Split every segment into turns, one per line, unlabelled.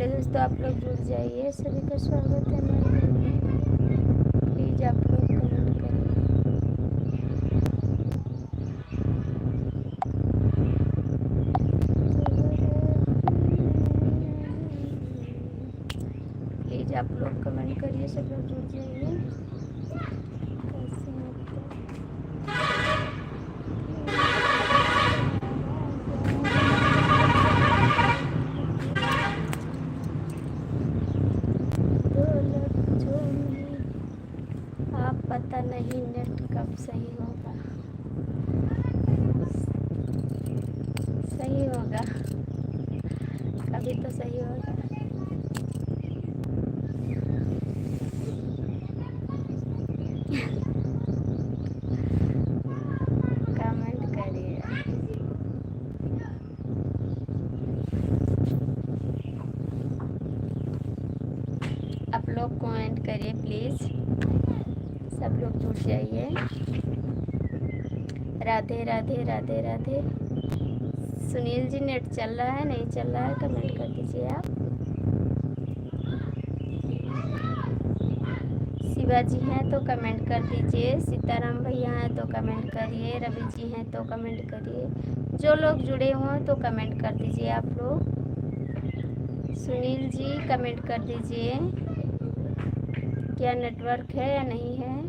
पहले दोस्तों आप लोग जुड़ जाइए, सभी का स्वागत है हमारे ग्रुप में। प्लीज़ आप लोग कमेंट करिए। प्लीज़ आप लोग कमेंट करिए, सब लोग जुड़ जाइए। कैसे हैं आप लोग? आप पता नहीं नेट कब सही होगा। सही होगा, कभी तो सही होगा। कमेंट करिए। आप लोग कमेंट करिए प्लीज़, सब लोग जुड़ जाइए। राधे राधे राधे राधे। सुनील जी नेट चल रहा है, नहीं चल रहा है, कमेंट कर दीजिए आप। शिवाजी हैं तो कमेंट कर दीजिए, सीताराम भैया हैं तो कमेंट करिए, रवि जी हैं तो कमेंट करिए, जो लोग जुड़े हों तो कमेंट कर दीजिए आप लोग। सुनील जी कमेंट कर दीजिए, क्या नेटवर्क है या नहीं है।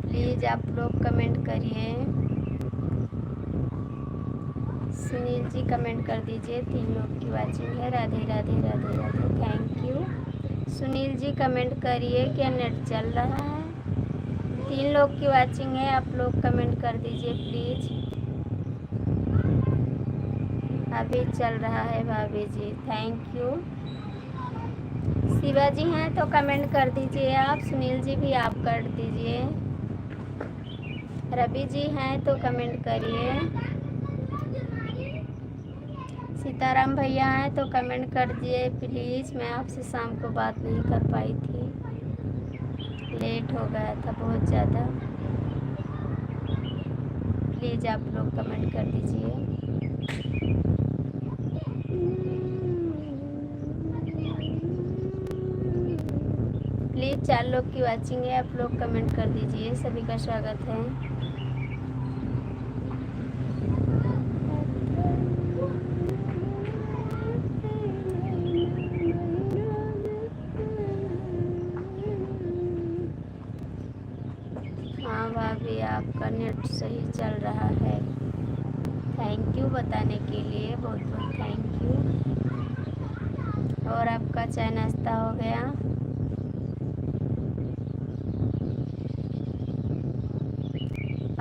प्लीज़ आप लोग कमेंट करिए। सुनील जी कमेंट कर दीजिए, 3 लोग की वाचिंग है। Radhe Radhe Radhe Radhe, thank you. Sunil ji comment करिए, क्या नेट चल रहा है। 3 लोग की वाचिंग है, आप लोग कमेंट कर दीजिए प्लीज़। अभी चल रहा है भाभी जी, थैंक यू। शिवाजी हैं तो कमेंट कर दीजिए आप। सुनील जी भी आप कर दीजिए। रवि जी हैं तो कमेंट करिए। सीताराम भैया हैं तो कमेंट कर दिए प्लीज़। मैं आपसे शाम को बात नहीं कर पाई थी, लेट हो गया था बहुत ज़्यादा। प्लीज़ आप लोग कमेंट कर दीजिए। प्लीज़ 4 लोग की वाचिंग है, आप लोग कमेंट कर दीजिए, सभी का स्वागत है। हाँ भाभी, आपका नेट सही चल रहा है, थैंक यू बताने के लिए, बहुत बहुत थैंक यू। और आपका चाय नाश्ता हो गया।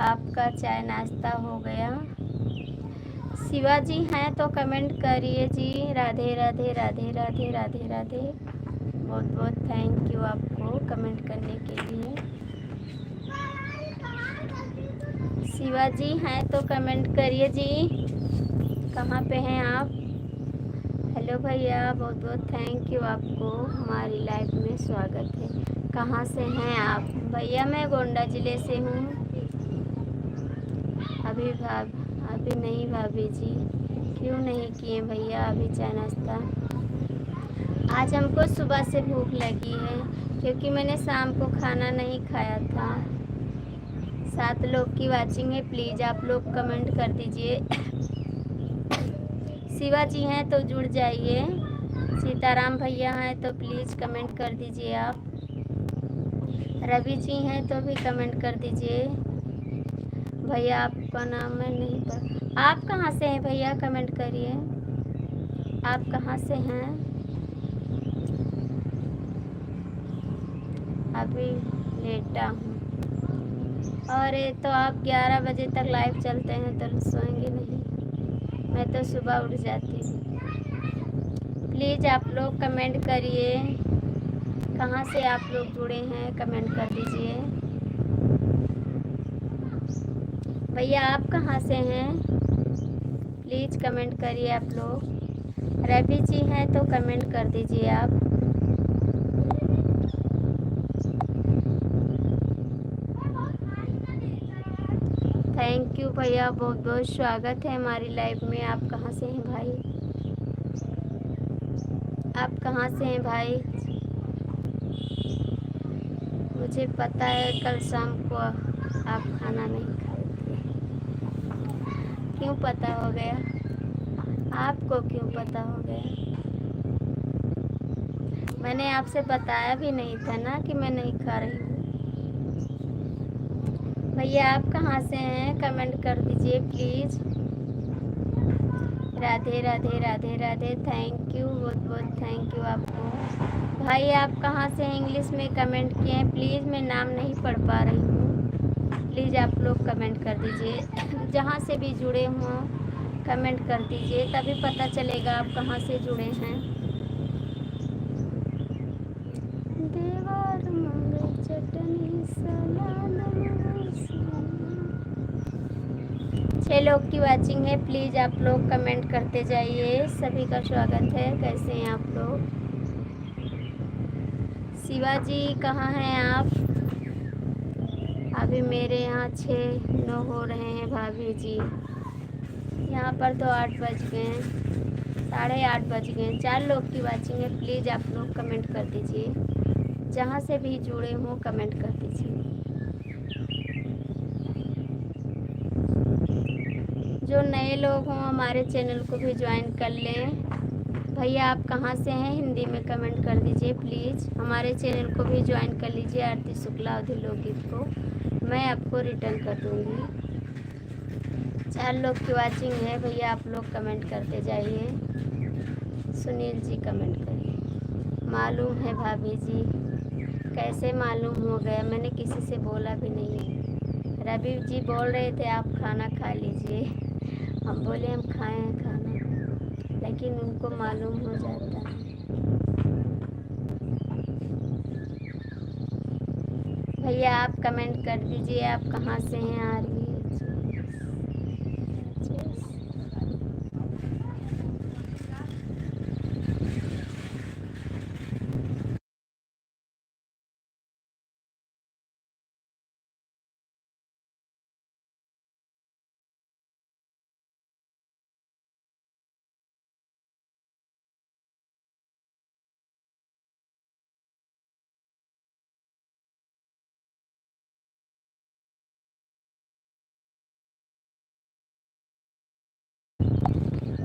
आपका चाय नाश्ता हो गया। शिवाजी हैं तो कमेंट करिए जी। राधे राधे राधे राधे राधे राधे, बहुत बहुत थैंक यू आपको कमेंट करने के लिए। शिवाजी हैं तो कमेंट करिए जी, कहाँ पे हैं आप। हेलो भैया, बहुत बहुत थैंक यू आपको, हमारी लाइफ में स्वागत है। कहाँ से हैं आप भैया। मैं गोंडा ज़िले से हूँ। अभी नहीं भाभी जी, क्यों नहीं किए भैया अभी चाय नाश्ता। आज हमको सुबह से भूख लगी है, क्योंकि मैंने शाम को खाना नहीं खाया था। 7 लोग की वाचिंग है, प्लीज़ आप लोग कमेंट कर दीजिए। शिवाजी हैं तो जुड़ जाइए। सीताराम भैया हैं तो प्लीज़ कमेंट कर दीजिए आप। रवि जी हैं तो भी कमेंट कर दीजिए। भैया आपका नाम मैं नहीं पता, आप कहाँ से हैं भैया, कमेंट करिए आप कहाँ से हैं। अभी लेटा हूँ। और ये तो आप 11 बजे तक लाइव चलते हैं तो सोएंगे नहीं, मैं तो सुबह उठ जाती हूँ। प्लीज़ आप लोग कमेंट करिए, कहाँ से आप लोग जुड़े हैं, कमेंट कर दीजिए। भैया आप कहाँ से हैं, प्लीज़ कमेंट करिए आप लोग। रवि जी हैं तो कमेंट कर दीजिए आप। थैंक यू भैया, बहुत बहुत स्वागत है हमारी लाइव में। आप कहाँ से हैं भाई? आप कहाँ से हैं भाई? मुझे पता है कल शाम को आप खाना नहीं खाए थे। क्यों पता हो गया आपको? क्यों पता हो गया? मैंने आपसे बताया भी नहीं था ना कि मैं नहीं खा रही हूँ। भैया आप कहाँ से हैं? कमेंट कर दीजिए please. Radhe Radhe Radhe Radhe, thank you, बहुत बहुत थैंक यू आपको। भाई आप कहाँ से हैं? इंग्लिश में कमेंट किए हैं प्लीज़, मैं नाम नहीं पढ़ पा रही हूँ। प्लीज़ आप लोग कमेंट कर दीजिए। जहाँ से भी जुड़े हों कमेंट कर दीजिए, तभी पता चलेगा आप कहाँ से जुड़े हैं। देवार मंगे चटनी सलाद मौसी। 6 लोग की वाचिंग है, प्लीज़ आप लोग कमेंट करते जाइए। सभी का स्वागत है। कैसे हैं आप लोग? शिवाजी कहाँ हैं आप? अभी मेरे यहाँ 6-9 हो रहे हैं भाभी जी। यहाँ पर तो 8 बज गए हैं, 8:30 बज गए हैं। 4 लोग की वाचिंग है, प्लीज़ आप लोग कमेंट कर दीजिए। जहाँ से भी जुड़े हों कमेंट कर दीजिए। जो नए लोग हों हमारे चैनल को भी ज्वाइन कर लें। भैया आप कहाँ से हैं? हिंदी में कमेंट कर दीजिए प्लीज़। हमारे चैनल को भी ज्वाइन कर लीजिए। आरती शुक्ला अवधि लोकगीत को मैं आपको रिटर्न कर दूँगी। 4 लोग की वाचिंग है, भैया आप लोग कमेंट करते जाइए। सुनील जी कमेंट करिए। मालूम है भाभी जी। कैसे मालूम हो गया? मैंने किसी से बोला भी नहीं। रवि जी बोल रहे थे आप खाना खा लीजिए, हम बोले हम खाएं हैं खाना, लेकिन उनको मालूम हो जाता है। भैया आप कमेंट कर दीजिए आप कहाँ से हैं? आ रही है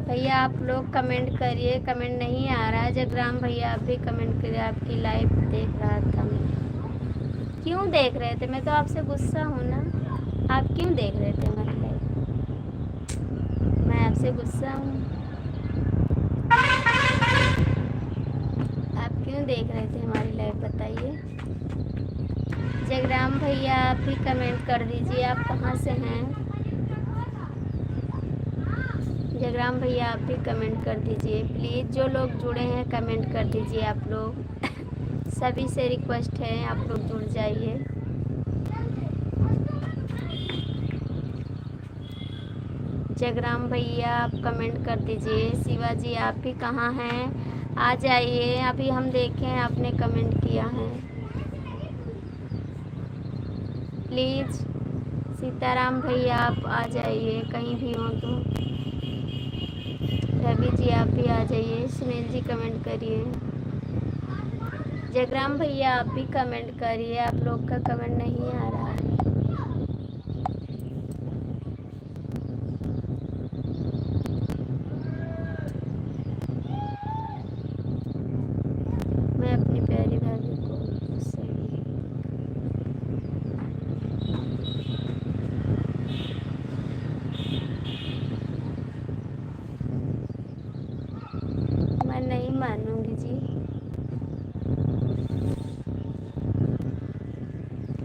भैया आप लोग कमेंट करिए। कमेंट नहीं आ रहा है। जगराम भैया आप भी कमेंट करिए। आपकी लाइव देख रहा था मैं। क्यों देख रहे थे? मैं तो आपसे गुस्सा हूँ ना। आप क्यों देख रहे थे हमारी लाइव? मैं आपसे गुस्सा हूँ? आप क्यों देख रहे थे हमारी लाइव बताइए। जगराम भैया आप भी कमेंट कर दीजिए आप कहाँ से हैं। जगराम भैया आप भी कमेंट कर दीजिए प्लीज़। जो लोग जुड़े हैं कमेंट कर दीजिए आप लोग। सभी से रिक्वेस्ट है आप लोग जुड़ जाइए। जगराम भैया आप कमेंट कर दीजिए। शिवाजी आप भी कहाँ हैं? आ जाइए। अभी हम देखें आपने कमेंट किया है, प्लीज़। सीताराम भैया आप आ जाइए कहीं भी हो तो। रवि जी आप भी आ जाइए। सुनील जी कमेंट करिए। जगराम भैया आप भी कमेंट करिए। आप लोग का कमेंट नहीं आ रहा है। मैं अपनी प्यारी भाभी को सही मैं नहीं मानूंगी जी।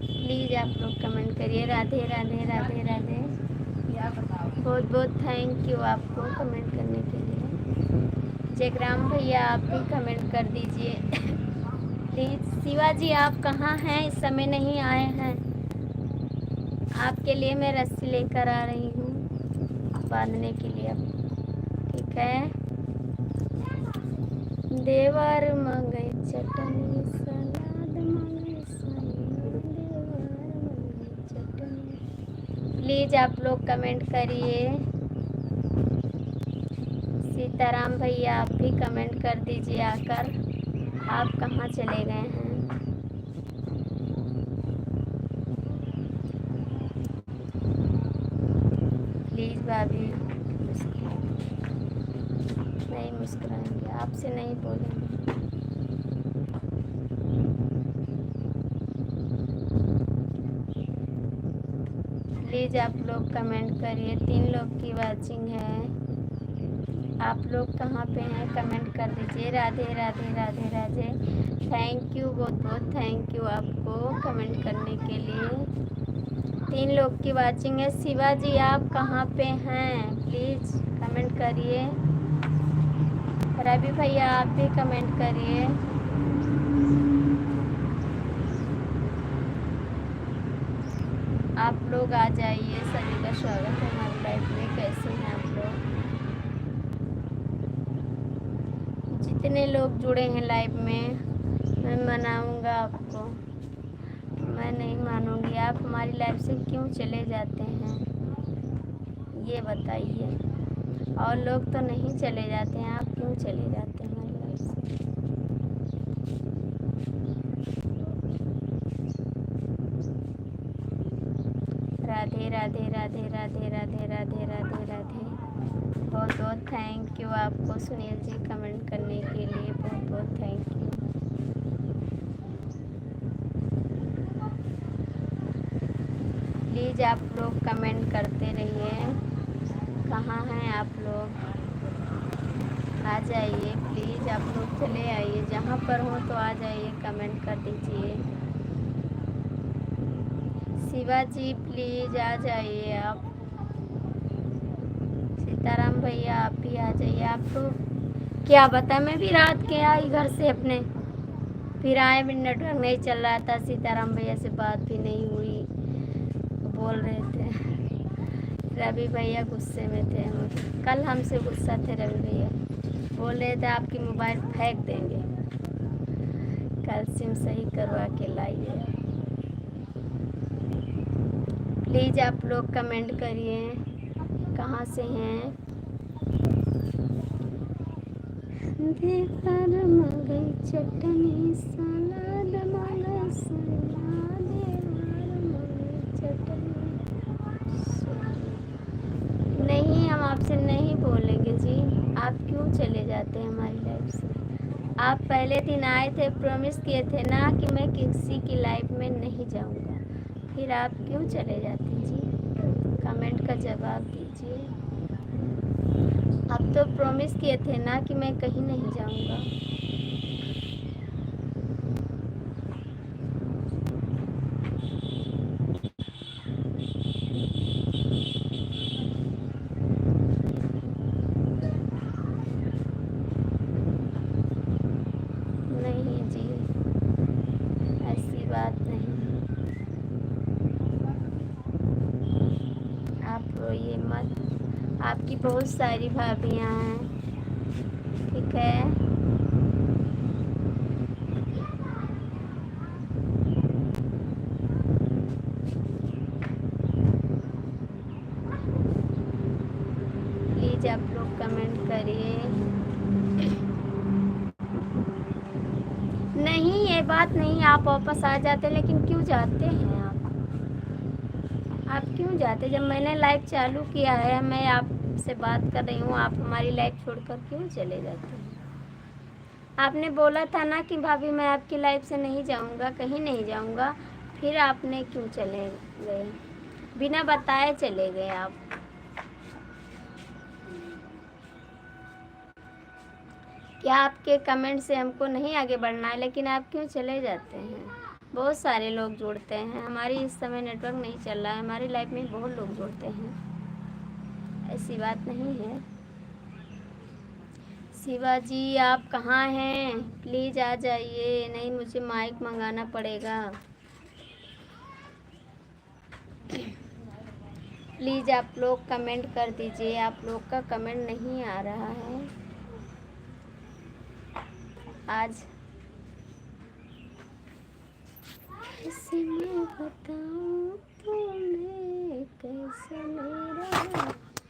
प्लीज़ आप लोग कमेंट करिए। राधे राधे राधे राधे। बहुत बहुत थैंक यू आपको कमेंट करने के लिए। जयग्राम भैया आप भी कमेंट कर दीजिए प्लीज़। शिवाजी आप कहाँ हैं? इस समय नहीं आए हैं। आपके लिए मैं रस्सी लेकर आ रही हूँ बांधने के लिए। ठीक है। देवर मंगई चटनी सलाद मंगई सैया देवर मंगई चटनी। प्लीज़ आप लोग कमेंट करिए। सीताराम भैया आप भी कमेंट कर दीजिए आकर, आप कहाँ चले गए हैं। प्लीज़ भाभी नहीं मुस्कुराएंगे, आपसे नहीं बोलेंगे। प्लीज़ आप लोग कमेंट करिए। 3 लोग की वाचिंग है, आप लोग कहाँ पे हैं कमेंट कर दीजिए। राधे राधे राधे राधे। थैंक यू, बहुत बहुत थैंक यू आपको कमेंट करने के लिए। 3 लोग की वाचिंग है। शिवाजी आप कहाँ पे हैं प्लीज़ कमेंट करिए। रवि भैया आप भी कमेंट करिए। आप लोग आ जाइए, सभी का स्वागत है हमारी लाइफ में। कैसे हैं आप लोग? जितने लोग जुड़े हैं लाइव में मैं मनाऊंगा आपको। मैं नहीं मानूंगी। आप हमारी लाइफ से क्यों चले जाते हैं ये बताइए। और लोग तो नहीं चले जाते हैं, आप क्यों चले जाते हैं हमारी लाइफ से? राधे राधे राधे राधे राधे राधे राधे राधे। बहुत बहुत थैंक यू आपको सुनील जी कमेंट करने के लिए, बहुत बहुत थैंक यू। प्लीज़ आप लोग कमेंट करते रहिए। कहाँ हैं आप लोग? आ जाइए प्लीज़, आप लोग चले आइए, जहाँ पर हो तो आ जाइए, कमेंट कर दीजिए। शिवाजी प्लीज़ आ जाइए आप। सीताराम भैया आप भी आ जाइए। आप तो क्या बताएं, मैं भी रात के आई घर से अपने, फिर आए भी नेटवर्क नहीं चल रहा था। सीताराम भैया से बात भी नहीं हुई, बोल रहे थे रवि भैया गुस्से में थे। कल हमसे गुस्सा थे रवि भैया, बोल रहे थे आपकी मोबाइल फेंक देंगे। कल सिम सही करवा के लाइए। प्लीज़ आप लोग कमेंट करिए कहाँ से हैं। देवर मंगई चटनी सलाद मंगई सैया देवर मंगई चटनी। नहीं, हम आपसे नहीं बोलेंगे जी। आप क्यों चले जाते हैं हमारी लाइफ से? आप पहले दिन आए थे, प्रॉमिस किए थे ना कि मैं किसी की लाइफ में नहीं जाऊंगा, फिर आप क्यों चले जाते हैं जी? कमेंट का जवाब दीजिए। आप तो प्रॉमिस किए थे ना कि मैं कहीं नहीं जाऊंगा। नहीं जी, ऐसी बात नहीं। आप रोइए मत, आपकी बहुत सारी भाभियाँ हैं, ठीक है? प्लीज़ आप लोग कमेंट करिए। नहीं, ये बात नहीं, आप वापस आ जाते, लेकिन क्यों जाते हैं आप क्यों जाते? जब मैंने लाइव चालू किया है, मैं आपसे बात कर रही हूँ, आप हमारी लाइव छोड़कर क्यों चले जाते हैं? आपने बोला था ना कि भाभी मैं आपकी लाइफ से नहीं जाऊंगा, कहीं नहीं जाऊंगा, फिर आपने क्यों चले गए? बिना बताए चले गए आप। क्या आपके कमेंट से हमको नहीं आगे बढ़ना है, लेकिन आप क्यों चले जाते हैं? बहुत सारे लोग जुड़ते हैं, हमारी इस समय नेटवर्क नहीं चल रहा है, हमारी लाइफ में बहुत लोग जुड़ते हैं, ऐसी बात नहीं है। शिवाजी आप कहाँ हैं? प्लीज़ आ जाइए, नहीं मुझे माइक मंगाना पड़ेगा। प्लीज़ आप लोग कमेंट कर दीजिए, आप लोग का कमेंट नहीं आ रहा है। आज कैसे मैं बताऊं तुम्हें, कैसे मेरा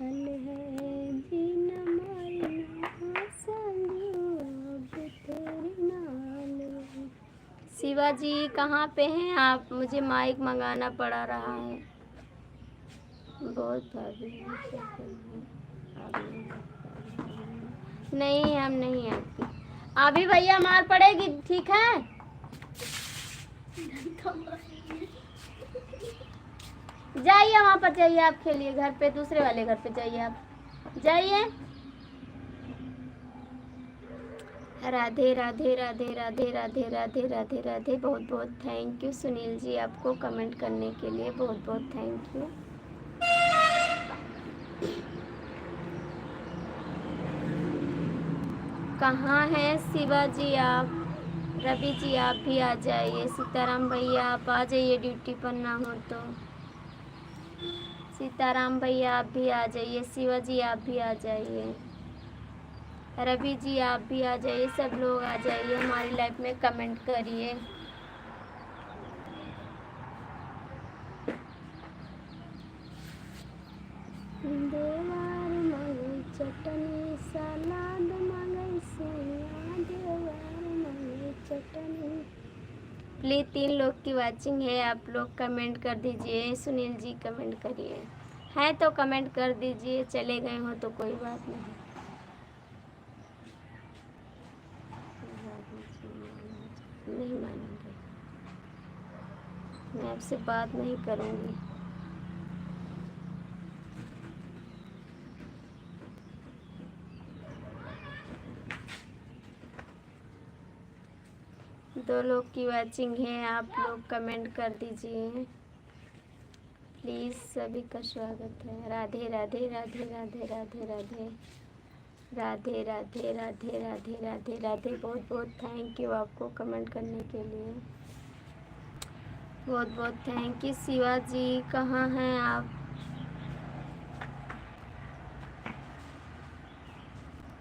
हाल है, जीना मरना संग अब तेरे नाल। शिवाजी कहाँ पे हैं आप? मुझे माइक मंगाना पड़ा रहा है। बहुत भाभी नहीं, हम नहीं आपकी। अभी भैया मार पड़ेगी, ठीक है? जाइए वहाँ पर, जाइए आप खेलिए घर पे, दूसरे वाले घर पे जाइए, आप जाइए। राधे राधे राधे राधे राधे राधे राधे राधे। बहुत बहुत थैंक यू सुनील जी, आपको कमेंट करने के लिए बहुत बहुत थैंक यू। कहाँ हैं शिवाजी आप? रवि जी आप भी आ जाइए। सीताराम भैया आप आ जाइए, ड्यूटी पर ना हो तो। सीताराम भैया आप भी आ जाइए। शिवाजी आप भी आ जाइए। रवि जी आप भी आ जाइए। सब लोग आ जाइए, हमारी लाइफ में कमेंट करिए। देवार मंगई चटनी, सलाद मंगई सोया, देवार मंगई चटनी। प्लीज़ 3 लोग की वाचिंग है, आप लोग कमेंट कर दीजिए। सुनील जी कमेंट करिए, है तो कमेंट कर दीजिए। चले गए हो तो कोई बात नहीं। नहीं मानेंगे, मैं आपसे बात नहीं करूँगी। दो लोग की वाचिंग है, आप लोग कमेंट कर दीजिए प्लीज़। सभी का स्वागत है। राधे राधे राधे राधे राधे राधे राधे राधे राधे राधे राधे राधे। बहुत बहुत थैंक यू आपको कमेंट करने के लिए, बहुत बहुत थैंक यू। शिवा जी कहाँ हैं आप?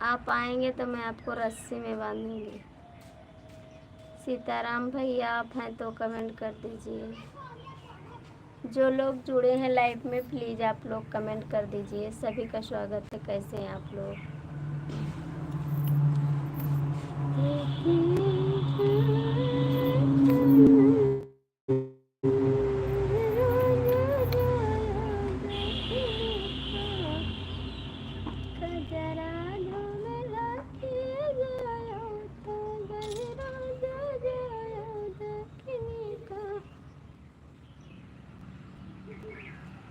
आप आएंगे तो मैं आपको रस्सी में बांधूंगी। सीताराम भैया आप हैं तो कमेंट कर दीजिए। जो लोग जुड़े हैं लाइव में प्लीज़ आप लोग कमेंट कर दीजिए। सभी का स्वागत है। कैसे हैं आप लोग?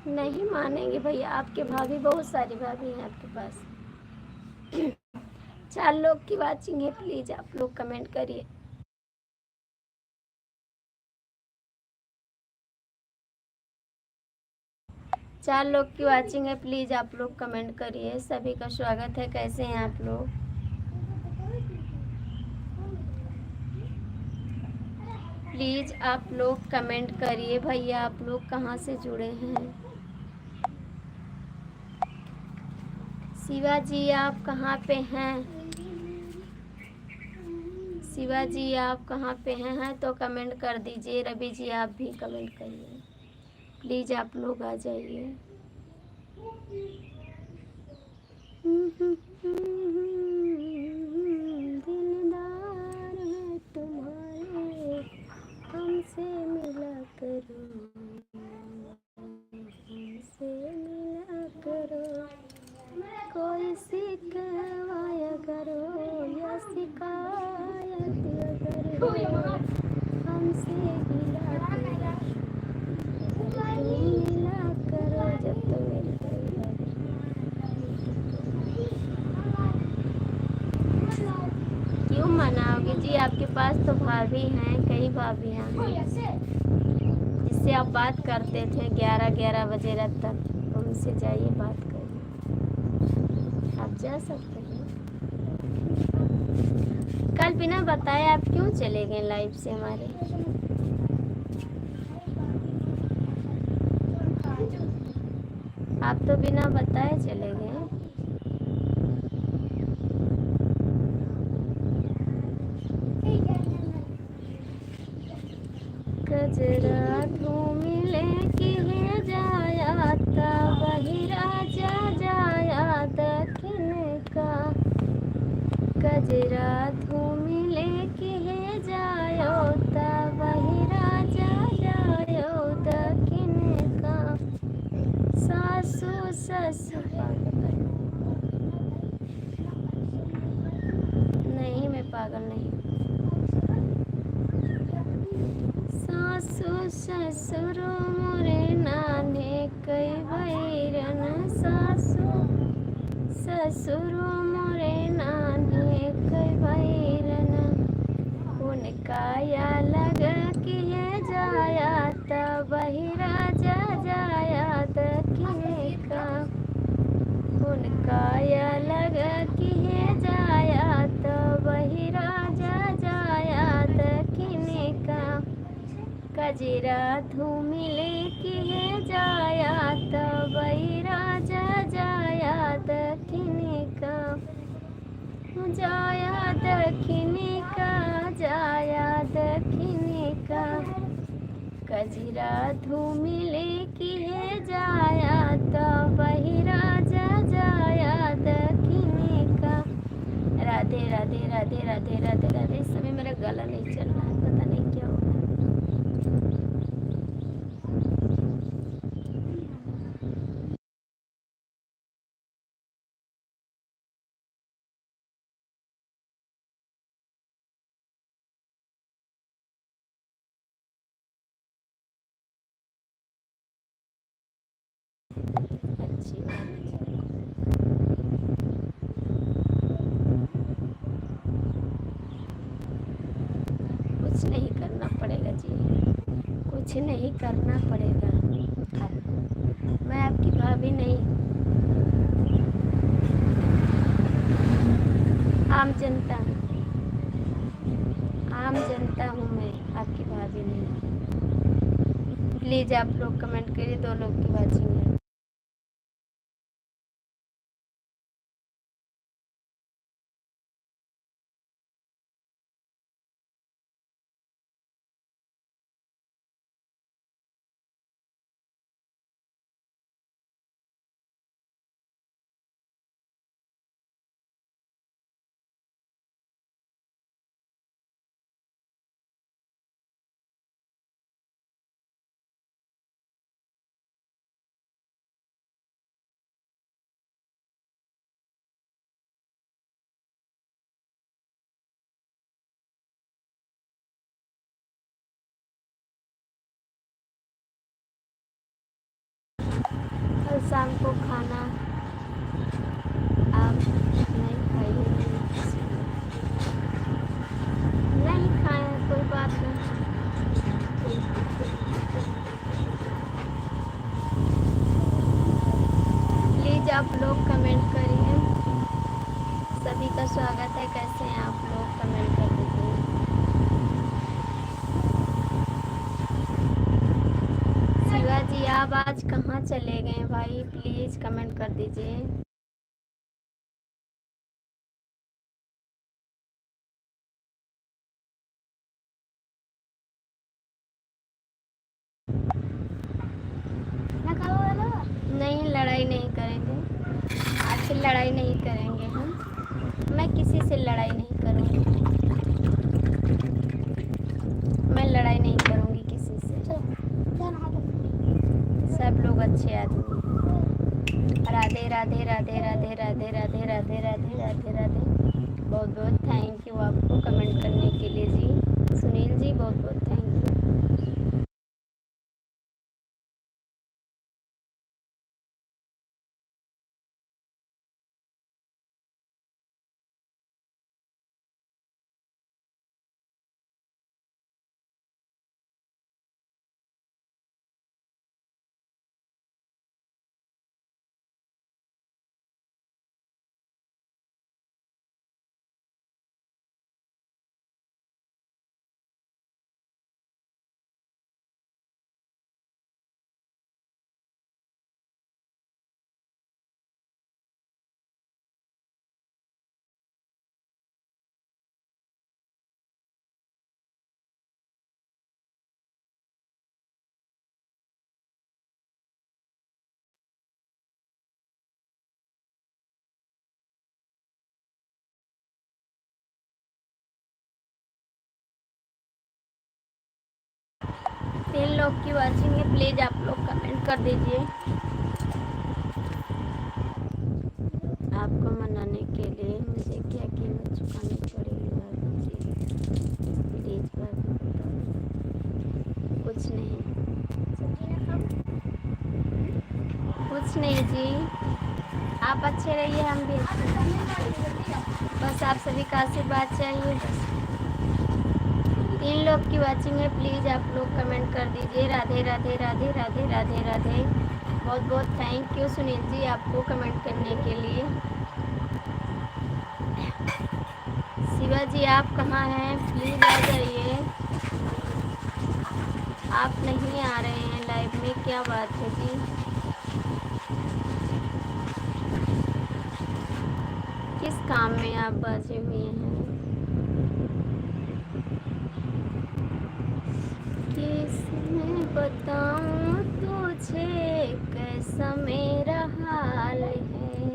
नहीं मानेंगे भैया, आपके भाभी बहुत सारी भाभी हैं आपके पास। 4 लोग की वाचिंग है, प्लीज़ आप लोग कमेंट करिए। चार लोग की वाचिंग है, प्लीज़ आप लोग कमेंट करिए। सभी का स्वागत है। कैसे हैं आप लोग? प्लीज़ आप लोग कमेंट करिए। भैया आप लोग कहाँ से जुड़े हैं? शिवाजी आप कहाँ पे हैं? शिवाजी आप कहाँ पे हैं तो कमेंट कर दीजिए। रवि जी आप भी कमेंट करिए, प्लीज़ आप लोग आ जाइए। दिलदार है तुम्हारे, हमसे मिला करो, हमसे मिला करो। कोई शिकाया करो या शिकायत करो, हमसे मिला करो जब तो मेरी क्यों मनाओगे जी? आपके पास तो भाभी हैं, कई भाभी हैं जिससे आप बात करते थे 11-11 बजे रात तक। उनसे जाइए बात करिए, आप जा सकते हैं। कल बिना बताए आप क्यों चले गए लाइव से हमारे? आप तो बिना बताए चले गए। कजरा धूमिले की है जाया तब वही राजा जाया दक्षिण का कजरा धूमिले की है जायो तब वही राजा जायो दक्षिण का सासू ससुर नहीं मैं पागल नहीं सासू ससुर मोरे नाने कई बैरन सासू ससुर मोरे नाने कई बैरन उनका या लगा कि है जाया तब वही राजा जाया दक्षिण का उनका या लगा कि है जाया तब वही राजा जाया दक्षिण का कजरा धूमिले की है जाया तब वही राजा जाया दक्षिण का जाया दक्षिण का जाया दक्षिण का कजरा धूमिले की है जाया तब वही राजा जाया दक्षिण का राधे राधे राधे राधे राधे राधे। इस समय मेरा गला नहीं चल रहा है पता नहीं क्या हो गया। अच्छी कुछ नहीं करना पड़ेगा जी कुछ नहीं करना पड़ेगा मैं आपकी भाभी नहीं आम जनता हूँ मैं आपकी भाभी नहीं। प्लीज़ आप लोग कमेंट करिए 2 लोग की वाचिंग है। कल शाम को खाना आप नहीं खाइए नहीं खाए कोई बात नहीं। प्लीज़ आप लोग कमेंट करिए। सभी का स्वागत है। कैसे हैं आप लोग कमेंट कर दीजिए। शिवाजी आप आज कहाँ चले गए भाई प्लीज़ कमेंट कर दीजिए। नहीं लड़ाई नहीं करेंगे आज से लड़ाई नहीं करेंगे हम। मैं किसी से लड़ाई नहीं करूँगी। मैं लड़ाई नहीं करूँगी किसी से। सब लोग अच्छे आदमी। राधे राधे राधे राधे राधे राधे राधे राधे राधे राधे। बहुत बहुत थैंक यू आपको कमेंट करने के लिए जी। सुनील जी बहुत बहुत थैंक यू। लोग की वाचिंग है, प्लीज़ आप लोग कमेंट कर दीजिए। आपको मनाने के लिए मुझे क्या कीमत चुकानी पड़ेगी भाभी जी, प्लीज़ भाभी बताओ। कुछ नहीं, कुछ नहीं जी, आप अच्छे रहिए, हम भी अच्छे रहिए। बस आप सभी का आशीर्वाद चाहिए बस। 3 लोग की वाचिंग है, प्लीज़ आप लोग कमेंट कर दीजिए। राधे राधे राधे राधे राधे राधे। बहुत बहुत थैंक यू सुनील जी आपको कमेंट करने के लिए। शिवा जी आप कहाँ हैं, प्लीज़ आ जाइए। आप नहीं आ रहे हैं लाइव में, क्या बात है जी? किस काम में आप बचे हुए हैं? किसने बताऊं तुझे कैसा मेरा हाल है,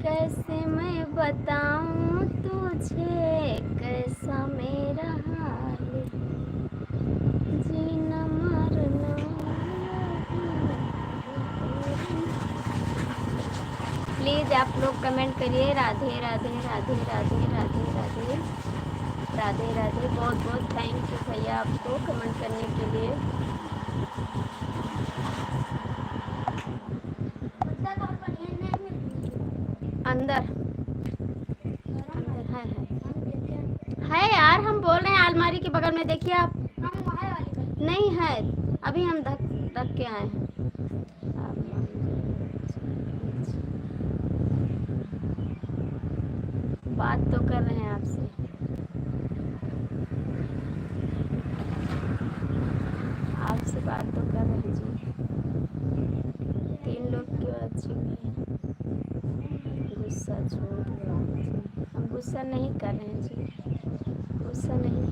कैसे मैं बताऊं तुझे कैसा मेरा हाल है, जीना मरना। प्लीज़ आप लोग कमेंट करिए। राधे राधे राधे राधे राधे राधे राधे राधे। बहुत बहुत थैंक यू भैया आपको कमेंट करने के लिए। अंदर अंदर है यार, हम बोल रहे हैं अलमारी के बगल में, देखिए आप। नहीं है, अभी हम रख के आए हैं। बात तो कर रहे हैं आपसे। आपसे बात तो कर रहे हैं जी। 3 लोग की अच्छी है। गुस्सा छोड़ दो जी, हम गुस्सा नहीं कर रहे हैं जी, गुस्सा नहीं।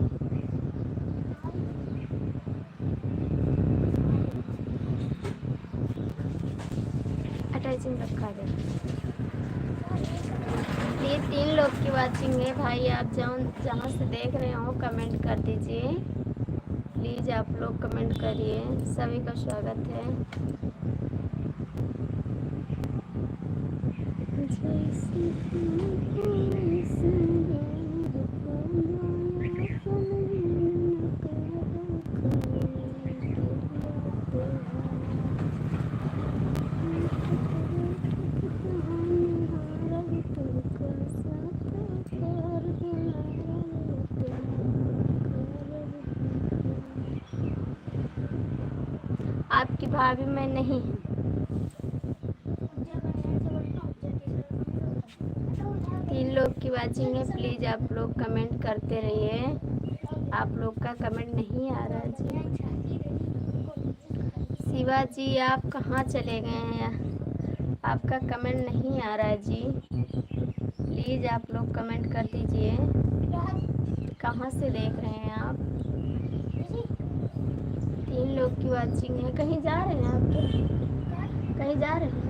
अटैचिंग रखा गया। ये 3 लोग की वाचिंग है भाई, आप जहाँ से देख रहे हो कमेंट कर दीजिए। प्लीज़ आप लोग कमेंट करिए, सभी का स्वागत है। आपकी भाभी मैं नहीं हूँ। 3 लोग की वाचिंग है, प्लीज़ आप लोग कमेंट करते रहिए। आप लोग का कमेंट नहीं आ रहा जी। शिवा जी आप कहाँ चले गए हैं, आपका कमेंट नहीं आ रहा जी। प्लीज़ आप लोग कमेंट कर दीजिए। कहाँ से देख रहे हैं आप? 3 लोग की वाचिंग है। कहीं जा रहे हैं आप? कहीं जा रहे हैं?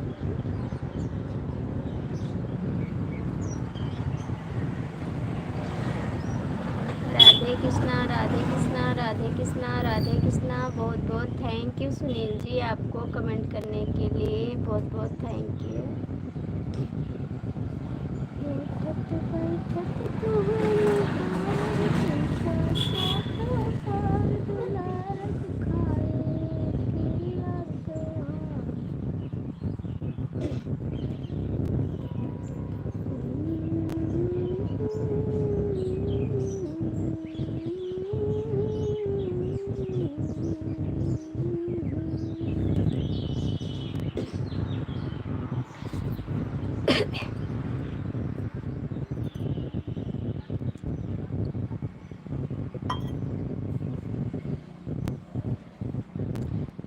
राधे कृष्णा राधे कृष्णा राधे कृष्णा राधे कृष्णा। बहुत बहुत थैंक यू सुनील जी आपको कमेंट करने के लिए, बहुत बहुत थैंक यू।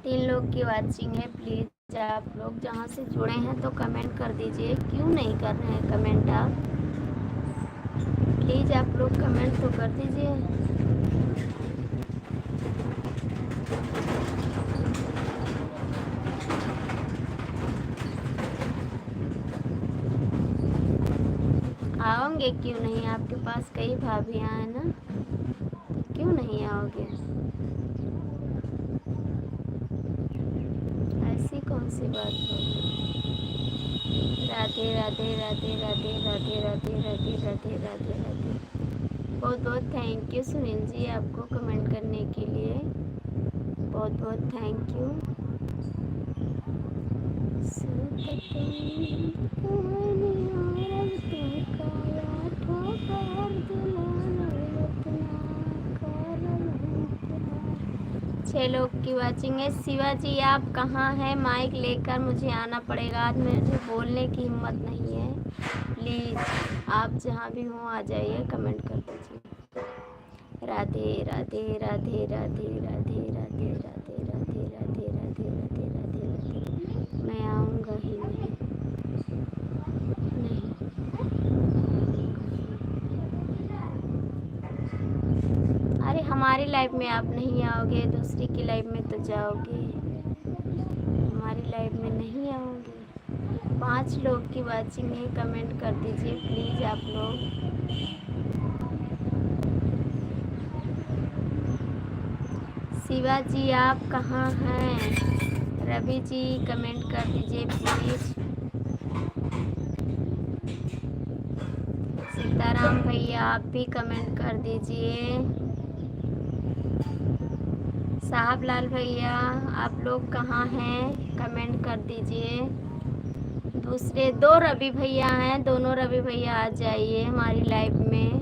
तीन लोग की वाचिंग है, प्लीज़ आप लोग जहाँ से जुड़े हैं तो कमेंट कर दीजिए। क्यों नहीं कर रहे हैं कमेंट आप? प्लीज़ आप लोग कमेंट तो कर दीजिए। आओगे क्यों नहीं? आपके पास कई भाभियाँ हैं ना, क्यों नहीं आओगे? ऐसी कौन सी बात हो? राधे राधे राधे राधे राधे राधे राधे राधे राधे राधे। बहुत बहुत थैंक यू सुनील जी आपको कमेंट करने के लिए, बहुत बहुत थैंक यू। छह लोग की वाचिंग है। शिवा जी आप कहाँ हैं? माइक लेकर मुझे आना पड़ेगा, आज मुझे बोलने की हिम्मत नहीं है। प्लीज़ आप जहाँ भी हों आ जाइए, कमेंट कर दीजिए। राधे राधे राधे राधे राधे राधे राधे राधे राधे राधे राधे राधे राधे। मैं आऊँगा ही नहीं। अरे हमारी लाइफ में आप नहीं आओगे, दूसरी की लाइफ में तो जाओगे, हमारी लाइफ में नहीं आओगे। 5 लोग की वाचिंग है, कमेंट कर दीजिए प्लीज़ आप लोग। शिवा जी आप कहाँ हैं? रवि जी कमेंट कर दीजिए प्लीज़। सीताराम भैया आप भी कमेंट कर दीजिए। साहब लाल भैया आप लोग कहाँ हैं? कमेंट कर दीजिए। दूसरे 2 रवि भैया हैं, दोनों रवि भैया आ जाइए हमारी लाइव में।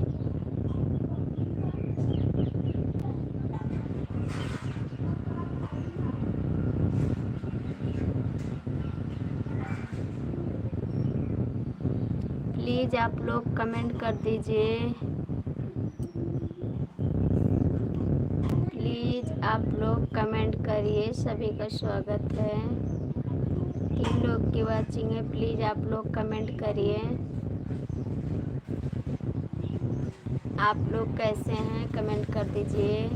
प्लीज़ आप लोग कमेंट कर दीजिए, प्लीज़ आप लोग कमेंट करिए, सभी का स्वागत है। 3 लोग की वाचिंग है, प्लीज़ आप लोग कमेंट करिए। आप लोग कैसे हैं कमेंट कर दीजिए।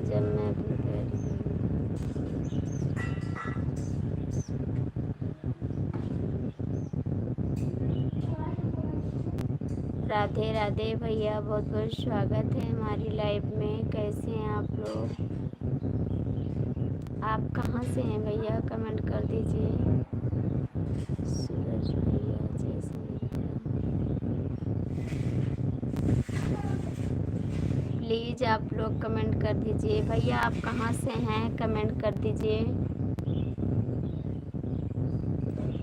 जब मैं अपनी राधे राधे भैया बहुत बहुत स्वागत है हमारी लाइव में। कैसे हैं आप लोग? आप कहाँ से हैं भैया कमेंट कर दीजिए। सूरज भैया जैसे प्लीज़ आप लोग कमेंट कर दीजिए। भैया आप कहाँ से हैं कमेंट कर दीजिए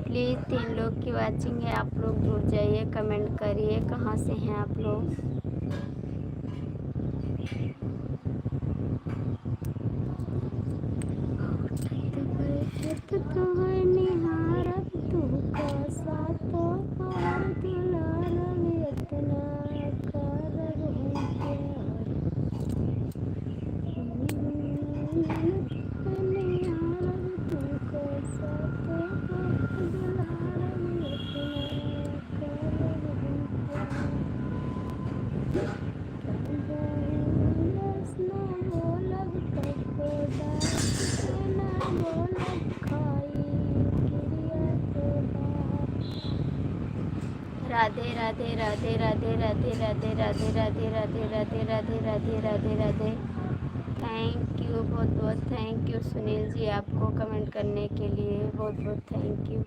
प्लीज़। 3 लोग की वाचिंग है, आप लोग जुड़ जाइए, कमेंट करिए कहाँ से हैं आप लोग। राधे राधे राधे राधे राधे राधे राधे राधे राधे राधे राधे राधे राधे राधे। थैंक यू, बहुत बहुत थैंक यू सुनील जी आपको कमेंट करने के लिए, बहुत बहुत थैंक यू।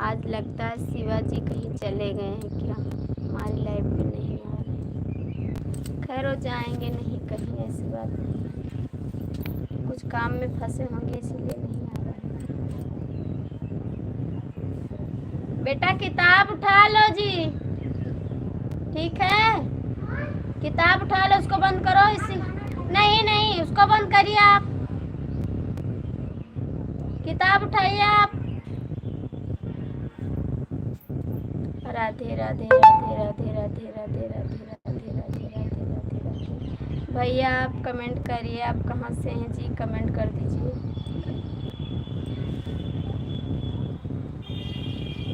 आज लगता है शिवा जी कहीं चले गए हैं क्या, हमारी लाइफ में नहीं आ रहे हैं। खैर हो जाएंगे, नहीं कहीं ऐसी बात नहीं, कुछ काम में फंसे होंगे इसीलिए नहीं आ रहे। बेटा किताब उठा लो जी, ठीक है, किताब उठा लो, उसको बंद करो। इसी नहीं नहीं उसको बंद करिए आप, किताब उठाइए आप। राधे राधे राधे राधे राधे राधे राधे राधे राधे राधे राधे राधे। भैया आप कमेंट करिए, आप कहाँ से हैं जी, कमेंट कर दीजिए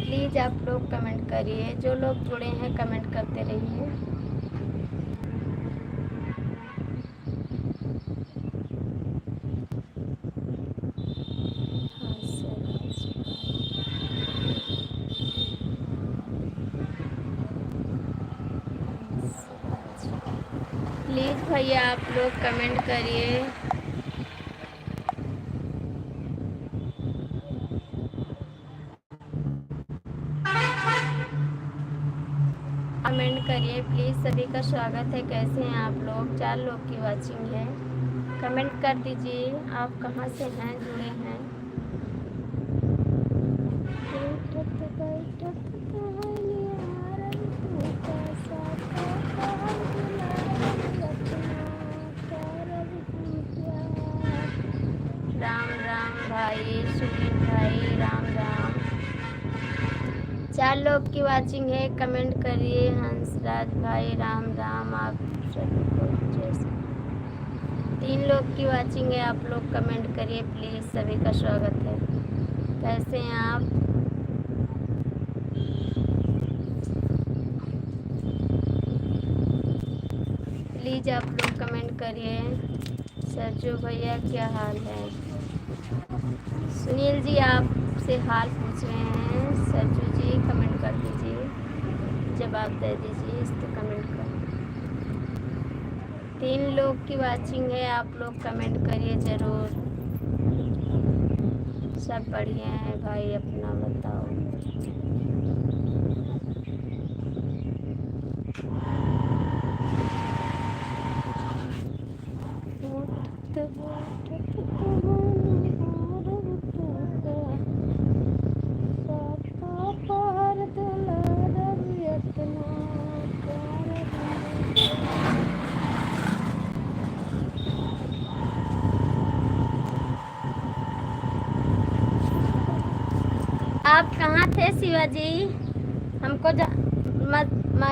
प्लीज़। आप लोग कमेंट करिए, जो लोग जुड़े हैं कमेंट करते रहिए। प्लीज़ भैया आप लोग कमेंट करिए। कमेंट करिए प्लीज़। सभी का स्वागत है। कैसे हैं आप लोग? 4 लोग की वाचिंग है। कमेंट कर दीजिए आप कहाँ से हैं, जुड़े हैं। राम राम भाई, सुनील भाई, राम राम। 4 लोग की वाचिंग है। कमेंट करिए। हंसराज भाई, राम राम। आप सभी को जैसे 3 लोग की वाचिंग है। आप लोग कमेंट करिए प्लीज़। सभी का स्वागत है। कैसे हैं आप? प्लीज़ आप लोग कमेंट करिए। सरजू भैया क्या हाल है? सुनील जी आपसे हाल पूछ रहे हैं। सरजू जी कमेंट कर दीजिए, जवाब दे दीजिए इस तो कमेंट कर। 3 लोग की वाचिंग है। आप लोग कमेंट करिए ज़रूर। सब बढ़िया है भाई, अपना बताओ। आप कहाँ थे शिवाजी? हमको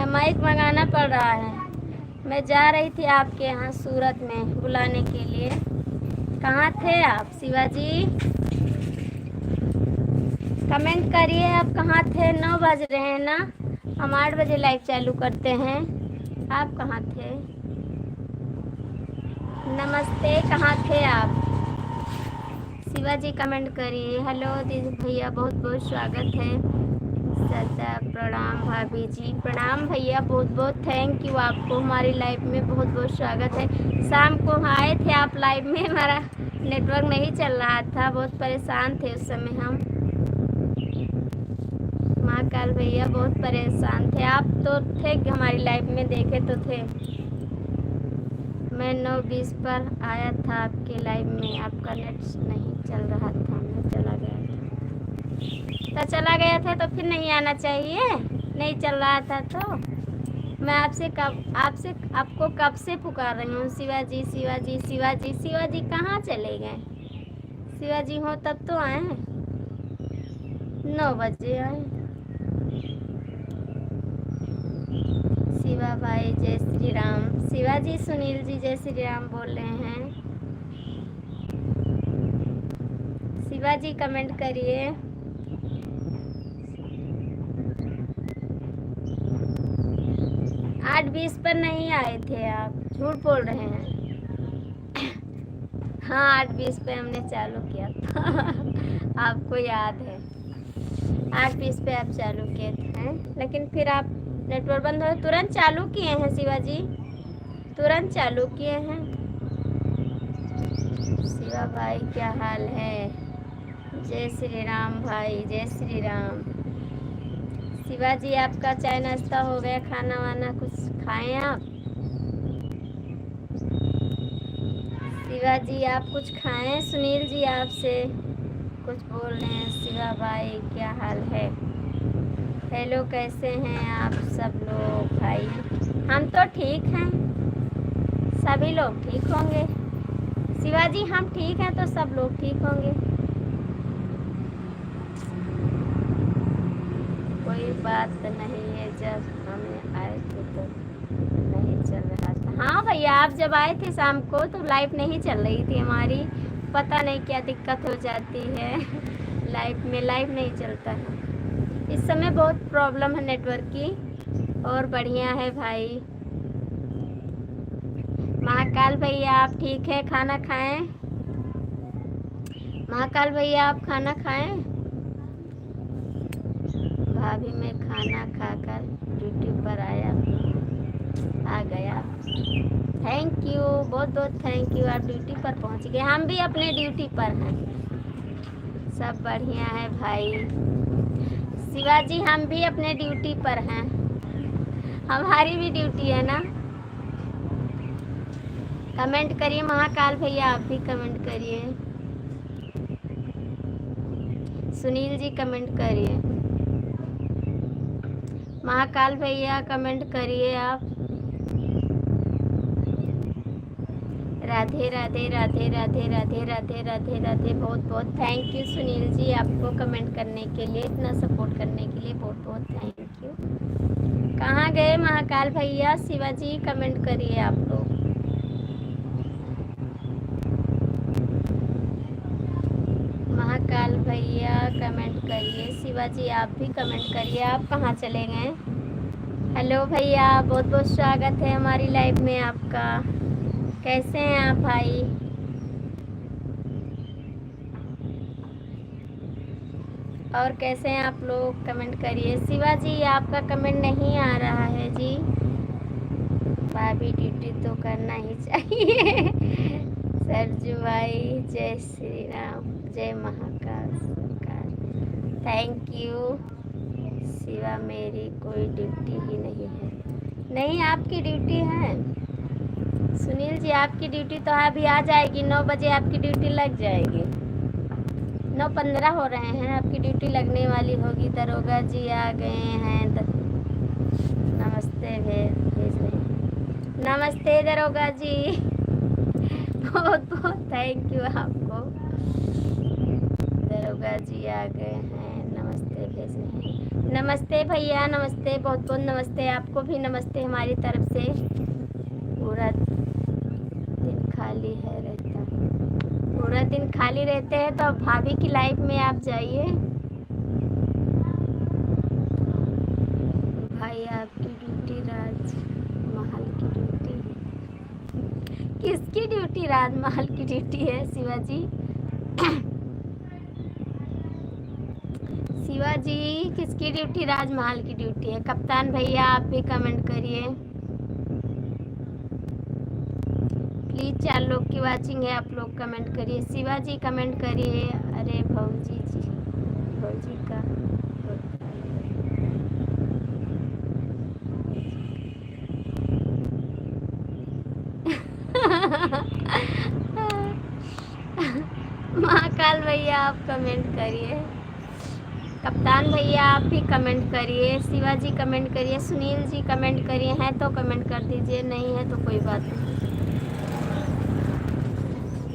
माइक मंगाना पड़ रहा है। मैं जा रही थी आपके यहाँ सूरत में बुलाने के लिए। कहाँ थे आप शिवाजी? कमेंट करिए आप कहाँ थे। 9 बज रहे हैं ना, हम 8 बजे लाइव चालू करते हैं। आप कहाँ थे? नमस्ते, कहाँ थे आप? शिवाजी कमेंट करिए। हेलो दीदी भैया, बहुत बहुत स्वागत है। सदा प्रणाम भाभी जी। प्रणाम भैया, बहुत बहुत थैंक यू आपको। हमारी लाइव में बहुत बहुत स्वागत है। शाम को आए थे आप लाइव में, हमारा नेटवर्क नहीं चल रहा था, बहुत परेशान थे उस समय हम। महाकाल भैया बहुत परेशान थे। आप तो थे हमारी लाइव में, देखे तो थे। मैं 9:20 पर आया था आपके लाइव में, आपका नेट नहीं चल रहा था, मैं चला गया था। तो चला गया था तो फिर नहीं आना चाहिए, नहीं चल रहा था तो। मैं आपको कब से पुकार रही हूँ शिवाजी शिवाजी शिवाजी शिवाजी। कहाँ चले गए? शिवाजी हो तब तो आए। 9 बजे आए। शिवा भाई जय श्री राम। शिवाजी सुनील जी जय श्री राम बोल रहे हैं। शिवाजी कमेंट करिए। आठ 20 पर नहीं आए थे आप, झूठ बोल रहे हैं। हाँ 8:20 पे हमने चालू किया था। आपको याद है 8:20 पे आप चालू किए थे, लेकिन फिर आप नेटवर्क बंद हो तुरंत चालू किए हैं शिवाजी, तुरंत चालू किए हैं। शिवा भाई क्या हाल है? जय श्री राम भाई, जय श्री राम। शिवाजी आपका चाय नाश्ता हो गया? खाना वाना कुछ खाएं आप? शिवाजी आप कुछ खाएं। सुनील जी आपसे कुछ बोल रहे हैं। शिवा भाई क्या हाल है? हेलो कैसे हैं आप सब लोग? भाई हम तो ठीक हैं, सभी लोग ठीक होंगे। शिवाजी हम ठीक हैं तो सब लोग ठीक होंगे। कोई बात नहीं है, जब हमें आए थे तो नहीं चल रहा था। हाँ भैया आप जब आए थे शाम को तो लाइव नहीं चल रही थी हमारी, पता नहीं क्या दिक्कत हो जाती है। लाइव में लाइव नहीं चलता है इस समय, बहुत प्रॉब्लम है नेटवर्क की। और बढ़िया है भाई। महाकाल भैया आप ठीक है? खाना खाएं? महाकाल भैया आप खाना खाएं? भाभी मैं खाना खाकर ड्यूटी पर आ गया। थैंक यू, बहुत बहुत थैंक यू। आप ड्यूटी पर पहुंच गए, हम भी अपने ड्यूटी पर हैं। सब बढ़िया है भाई शिवाजी, हम भी अपने ड्यूटी पर हैं। हमारी भी ड्यूटी है ना। कमेंट करिए महाकाल भैया, आप भी कमेंट करिए। सुनील जी कमेंट करिए। महाकाल भैया कमेंट करिए आप। राधे राधे राधे राधे राधे राधे राधे राधे। बहुत बहुत थैंक यू सुनील जी, आपको कमेंट करने के लिए, इतना सपोर्ट करने के लिए बहुत बहुत थैंक यू। कहाँ गए महाकाल भैया? शिवाजी कमेंट करिए आप लोग। महाकाल भैया कमेंट करिए, शिवाजी आप भी कमेंट करिए। आप कहाँ चले गए? हेलो भैया, बहुत बहुत स्वागत है हमारी लाइव में आपका। कैसे हैं आप भाई? और कैसे हैं आप लोग? कमेंट करिए। शिवाजी आपका कमेंट नहीं आ रहा है जी। भाभी ड्यूटी तो करना ही चाहिए। सरजू भाई जय श्री राम, जय महाकाल सरकार। थैंक यू शिवा, मेरी कोई ड्यूटी ही नहीं है। नहीं, आपकी ड्यूटी है सुनील जी, आपकी ड्यूटी तो अभी आ जाएगी। 9 बजे आपकी ड्यूटी लग जाएगी। 9:15 हो रहे हैं, आपकी ड्यूटी लगने वाली होगी। दरोगा जी आ गए हैं। नमस्ते भेज रहे हैं। नमस्ते दरोगा जी। बहुत बहुत थैंक यू आपको। दरोगा जी आ गए हैं, नमस्ते भेज रहे हैं। नमस्ते भैया, नमस्ते, बहुत बहुत नमस्ते। आपको भी नमस्ते हमारी तरफ से। पूरा दिन खाली है रहता, पूरा दिन खाली रहते हैं तो अब भाभी की लाइफ में आप जाइए। भाई आपकी ड्यूटी राजमहल की ड्यूटी है। किसकी ड्यूटी राजमहल की ड्यूटी है शिवाजी? शिवाजी किसकी ड्यूटी राजमहल की ड्यूटी है? कप्तान भैया आप भी कमेंट करिए प्लीज। 4 लोग की वाचिंग है, आप लोग कमेंट करिए। शिवाजी कमेंट करिए। अरे भौजी जी, भौजी का महाकाल भैया आप कमेंट करिए। कप्तान भैया आप भी कमेंट करिए। शिवाजी कमेंट करिए। सुनील जी कमेंट करिए। हैं तो कमेंट कर दीजिए, नहीं है तो कोई बात नहीं।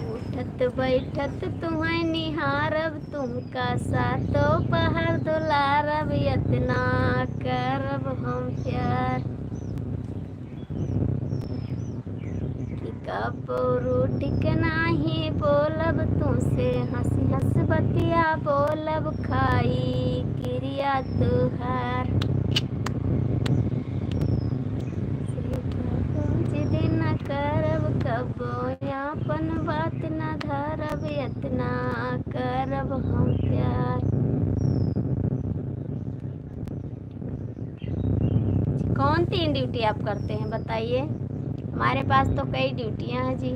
उठत बैठत तुम्हें निहारब, तुमका सातो पहर दुलारब, इतना करब हम प्यार कि कबरू ठीक नाही बोलब, तुमसे हंसी हंस बतिया बोलब, खाई क्रिया तुहार जिद न करब, कबो यापन बात न धरब, इतना करब हम प्यार। कौन 3 ड्यूटी आप करते हैं बताइए? हमारे पास तो कई ड्यूटियां हैं जी।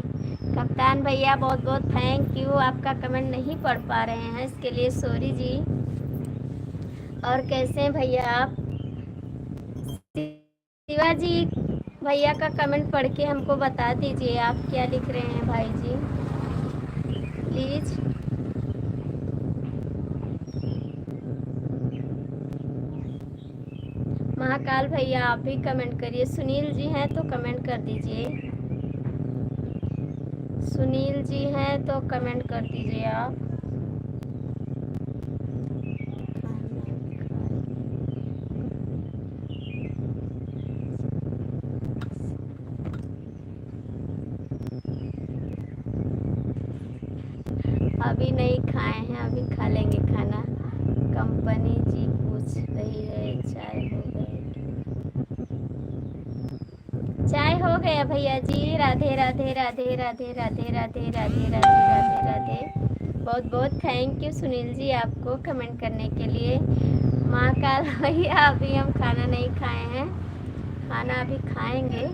कप्तान भैया बहुत बहुत थैंक यू। आपका कमेंट नहीं पढ़ पा रहे हैं, इसके लिए सॉरी जी। और कैसे हैं भैया आप? शिवाजी भैया का कमेंट पढ़ के हमको बता दीजिए आप क्या लिख रहे हैं भाई जी, प्लीज। महाकाल भैया आप भी कमेंट करिए। सुनील जी हैं तो कमेंट कर दीजिए। सुनील जी हैं तो कमेंट कर दीजिए आप। अभी नहीं खाए हैं, अभी खा लेंगे खाना। कंपनी जी पूछ रही है चाय हो गए? चाय हो गया भैया जी। राधे राधे राधे राधे राधे राधे राधे राधे राधे राधे। बहुत बहुत थैंक यू सुनील जी आपको कमेंट करने के लिए। महाकाल भैया अभी हम खाना नहीं खाए हैं, खाना अभी खाएंगे।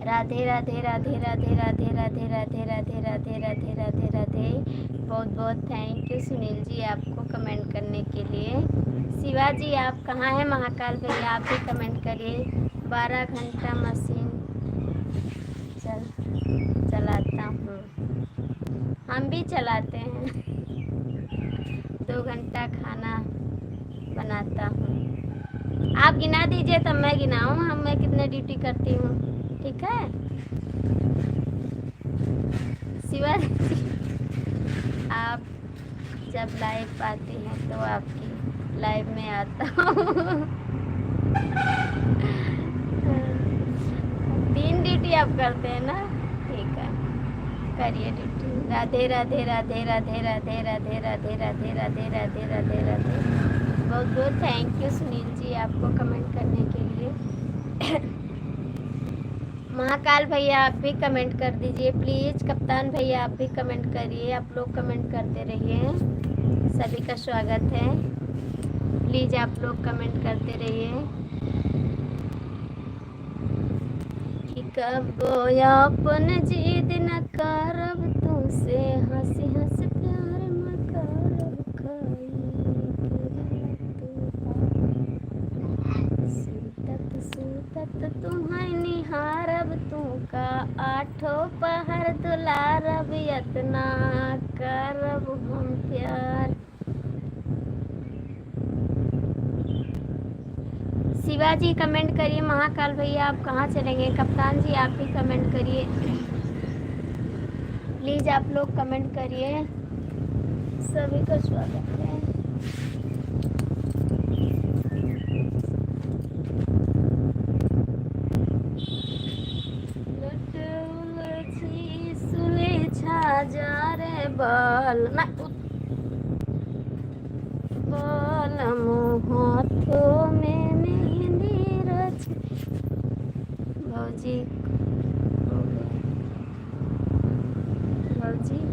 राधे राधे राधे राधे राधे राधे राधे राधे राधे राधे राधे राधे। बहुत बहुत थैंक यू सुनील जी आपको कमेंट करने के लिए। शिवा जी आप कहाँ हैं? महाकाल भैया आप भी कमेंट करिए। 12 घंटा मशीन चलाता हूँ। हम भी चलाते हैं। 2 घंटा खाना बनाता हूँ। आप गिना दीजिए तब मैं गिनाऊँ मैं कितने ड्यूटी करती हूँ। ठीक है शिवा जी आप जब लाइव आती हैं तो आपकी लाइव में आता हूँ। 3 ड्यूटी आप करते हैं ना? ठीक है करिए ड्यूटी। राधे राधे राधे राधे राधे राधे राधे राधे राधे राधे राधे राधे। बहुत बहुत थैंक यू सुनील जी आपको कमेंट करने के लिए। महाकाल भैया आप भी कमेंट कर दीजिए प्लीज़। कप्तान भैया आप भी कमेंट करिए। आप लोग कमेंट करते रहिए। सभी का स्वागत है। प्लीज़ आप लोग कमेंट करते रहिए। कि कब अपन जिद न करब तुमसे हंसी हंस प्यार न करब खाई सूतत सूतत तुम्हें निहारब तुमका आठो पहर दुलारब यतना करब हम प्यार। शिवाजी कमेंट करिए। महाकाल भैया आप कहाँ चलेंगे? कप्तान जी आप भी कमेंट करिए प्लीज़। आप लोग कमेंट करिए। सभी का स्वागत है। जा रे बाल हाथों में मेहंदी रच। भौजी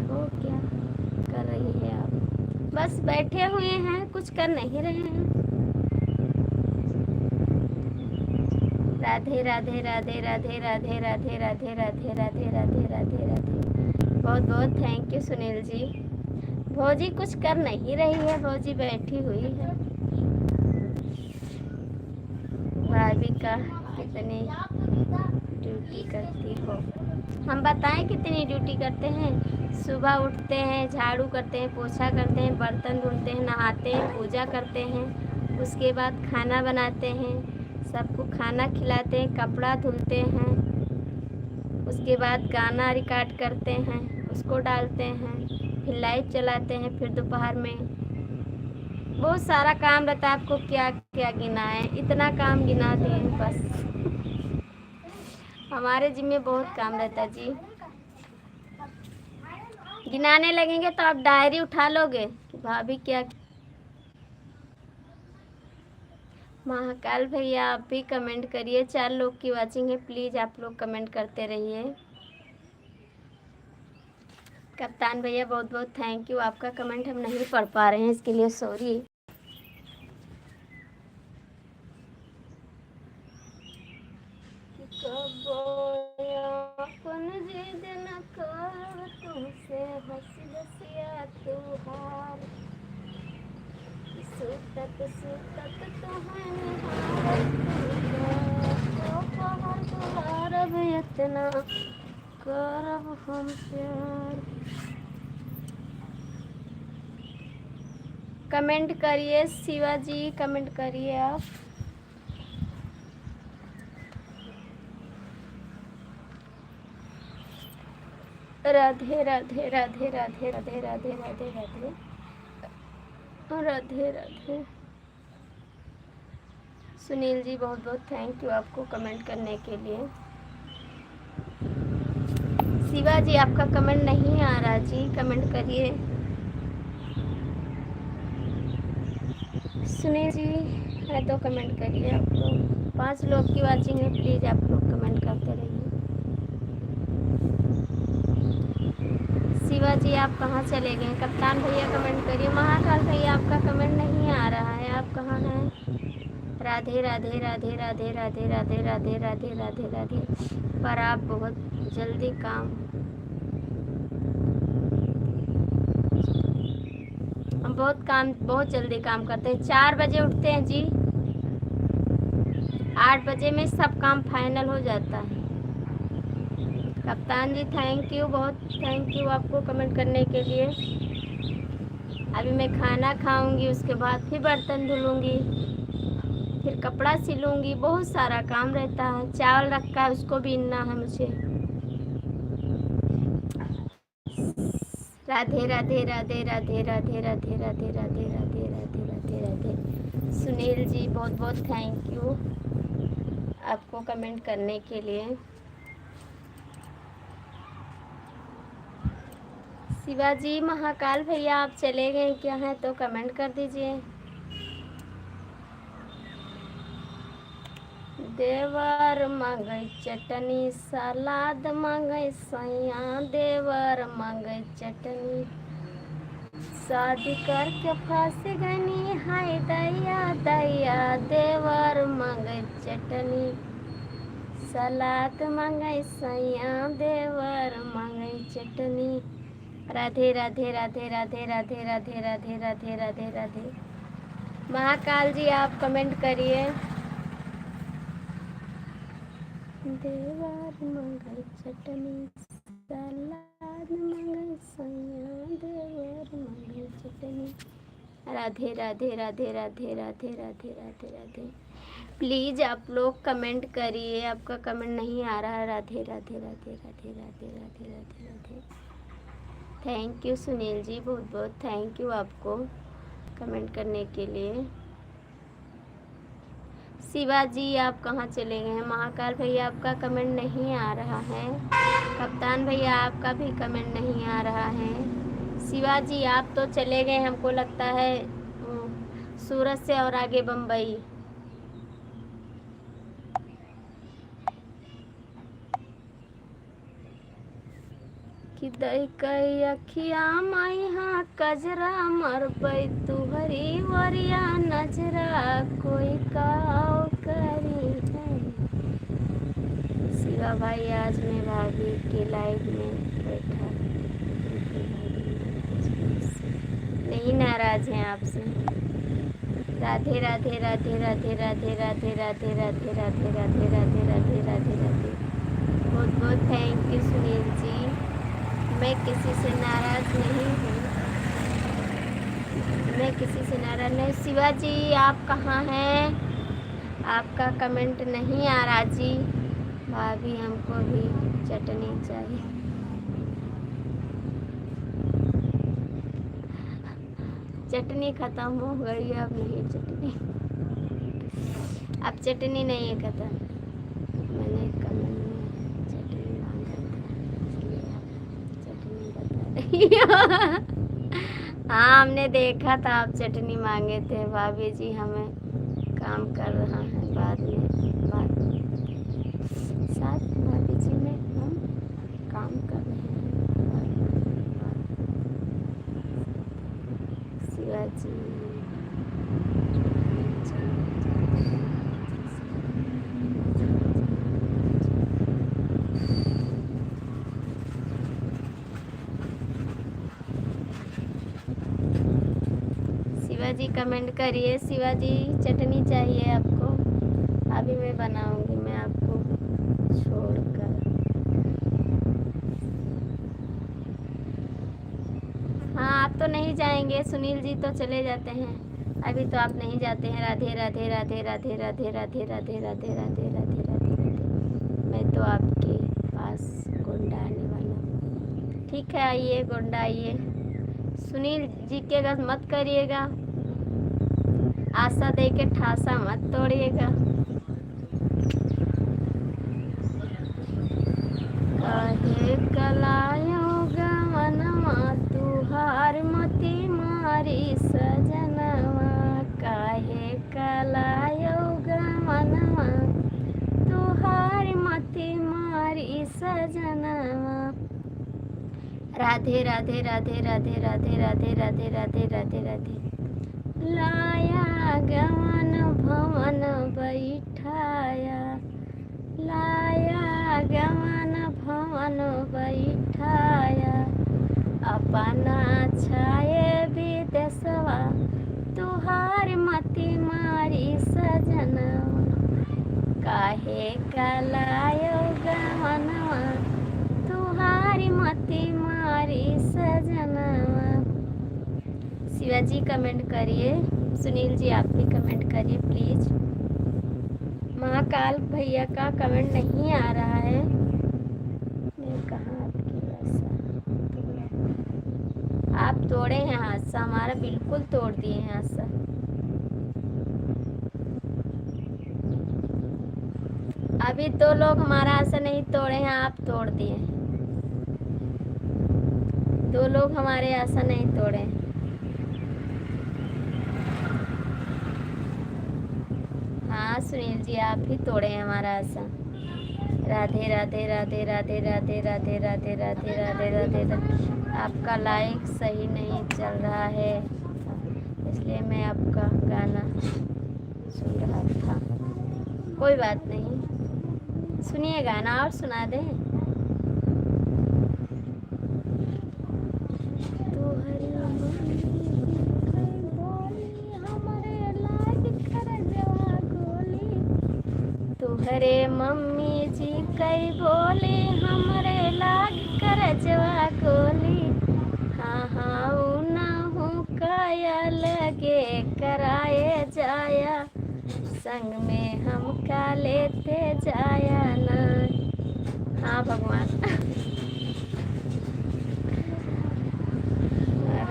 हो क्या कर रही है आप? बस बैठे हुए हैं कुछ कर नहीं रहे हैं। राधे राधे राधे राधे राधे राधे राधे राधे राधे राधे राधे राधे। बहुत बहुत थैंक यू सुनील जी। भौजी कुछ कर नहीं रही है। भौजी बैठी हुई है। भाभी का कितनी ड्यूटी करती हो? हम बताएं कितनी ड्यूटी करते हैं? सुबह उठते हैं, झाड़ू करते हैं, पोछा करते हैं, बर्तन धुलते हैं, नहाते हैं, पूजा करते हैं, उसके बाद खाना बनाते हैं, सबको खाना खिलाते हैं, कपड़ा धुलते हैं, उसके बाद गाना रिकॉर्ड करते हैं, उसको डालते हैं, फिर लाइव चलाते हैं, फिर दोपहर में बहुत सारा काम रहता है। आपको क्या क्या गिनाएं? इतना काम गिना दिए बस। हमारे जिम में बहुत काम रहता है जी। गिनाने लगेंगे तो आप डायरी उठा लोगे कि भाभी क्या। महाकाल भैया आप भी कमेंट करिए। 4 लोग की वाचिंग है। प्लीज़ आप लोग कमेंट करते रहिए। कप्तान भैया बहुत बहुत थैंक यू। आपका कमेंट हम नहीं पढ़ पा रहे हैं इसके लिए सॉरी। तुमसे हंसी हंसिया तुहार सुतत सुतत तुम्हार इतना करब हम प्यार। कमेंट करिए शिवाजी कमेंट करिए आप। राधे राधे राधे राधे राधे राधे राधे राधे राधे राधे। सुनील जी बहुत बहुत थैंक यू आपको कमेंट करने के लिए। शिवा जी आपका कमेंट नहीं आ रहा जी, कमेंट करिए। सुनील जी है तो कमेंट करिए। आप लोग 5 लोग की वाचिंग है। प्लीज़ आप लोग कमेंट करते रहिए। शिवा जी आप कहाँ चले गए? कप्तान भैया कमेंट करिए। महाकाल भैया आपका कमेंट नहीं आ रहा है, आप कहाँ हैं? राधे राधे राधे राधे राधे राधे राधे राधे राधे राधे। पर आप बहुत जल्दी काम, हम बहुत जल्दी काम करते हैं। 4 बजे उठते हैं जी, 8 बजे में सब काम फाइनल हो जाता है। कप्तान जी थैंक यू, बहुत थैंक यू आपको कमेंट करने के लिए। अभी मैं खाना खाऊंगी, उसके बाद फिर बर्तन धुलूंगी, फिर कपड़ा सिलूंगी, बहुत सारा काम रहता है। चावल रखा है उसको बीनना है मुझे। राधे राधे राधे राधे राधे राधे राधे राधे राधे राधे राधे राधे। सुनील जी बहुत बहुत थैंक यू आपको कमेंट करने के लिए। शिवाजी महाकाल भैया आप चले गए क्या हैं तो कमेंट कर दीजिए। देवर मांगे चटनी सलाद मांगे सैया, देवर मांगे चटनी, शादी करके फंस गनी हाय दैया दैया, देवर मांगे चटनी सलाद मांगे सैया, देवर मांगे चटनी। राधे राधे राधे राधे राधे राधे राधे राधे राधे राधे। महाकाल जी आप कमेंट करिए। देवर मंगल चटनी सलाद मंगल सैया, देवर मंगल चटनी। राधे राधे राधे राधे राधे राधे राधे राधे। प्लीज़ आप लोग कमेंट करिए, आपका कमेंट नहीं आ रहा। राधे राधे राधे राधे राधे राधे राधे राधे। थैंक यू सुनील जी, बहुत बहुत थैंक यू आपको कमेंट करने के लिए। शिवाजी आप कहाँ चले गए हैं। महाकाल भैया आपका कमेंट नहीं आ रहा है। कप्तान भैया आपका भी कमेंट नहीं आ रहा है। शिवाजी आप तो चले गए, हमको लगता है सूरत से और आगे बम्बई। कि दई कई अखिया माई हाँ कजरा मर पई तुहरी वरिया नजरा, कोई काओ करी है। शिवा भाई आज मैं भाभी के लाइव में बैठा, नहीं नाराज हैं आपसे। राधे राधे राधे राधे राधे राधे राधे राधे राधे राधे राधे राधे राधे राधे। बहुत बहुत थैंक यू सुनील जी, मैं किसी से नाराज नहीं हूँ, मैं किसी से नाराज नहीं। शिवाजी आप कहाँ हैं, आपका कमेंट नहीं आ रहा जी। भाभी हमको भी चटनी चाहिए। चटनी खत्म हो गई, अब नहीं चटनी, अब चटनी नहीं है खत्म। मैंने कमेंट में चटनी मांगा था, चटनी बता रही। हाँ हमने देखा था आप चटनी मांगे थे। भाभी जी हमें काम कर रहा है, बाद में बात साथ भाभी जी में हम काम कर रहे हैं। शिवाजी शिवाजी कमेंट करिए। शिवाजी चटनी चाहिए आपको, अभी मैं बनाऊंगी, मैं आपको छोड़कर। हाँ आप तो नहीं जाएंगे, सुनील जी तो चले जाते हैं, अभी तो आप नहीं जाते हैं। राधे राधे राधे राधे राधे राधे राधे राधे राधे राधे राधे। मैं तो आपके पास गोंडा आने वाला हूँ। ठीक है आइए गोंडा आइए। सुनील जी के गस मत करिएगा, आशा दे के ठासा मत तोड़िएगा। काहे कलायो गवनमा तुहार मती मारी सजनवा, काहे कलायो गवनमा तुहार मती मारी सजनवा। राधे राधे राधे राधे राधे राधे राधे राधे राधे राधे। लाया गवन भवन बैठाया, अपना छाए विदेशवा, तुहार मती मारी सजनवा, काहे कलायो गहनवा, तुहारी मती मारी सजनवा। शिवाजी कमेंट करिए, सुनील जी आप भी कमेंट करिए प्लीज। महाकाल भैया का कमेंट नहीं आ रहा है। मैं कहाँ आपकी आशा, आप तोड़े हैं आशा, हमारा बिल्कुल तोड़ दिए हैं आशा। अभी 2 लोग हमारा आशा नहीं तोड़े हैं, आप तोड़ दिए। 2 लोग हमारे आशा नहीं तोड़े। हाँ सुनील जी आप ही तोड़े हैं हमारा आशा। राधे राधे राधे राधे राधे राधे राधे राधे राधे राधे राधे। आपका लाइक सही नहीं चल रहा है, इसलिए मैं आपका गाना सुन रहा था। कोई बात नहीं, सुनिए गाना और सुना दें। तुहरे मम्मी जी कई बोले हमरे लाग कर जवा गोली, हाँ हाँ ना हूँ काया लगे कराए जाया, संग में हम का लेते जाया ना। हाँ भगवान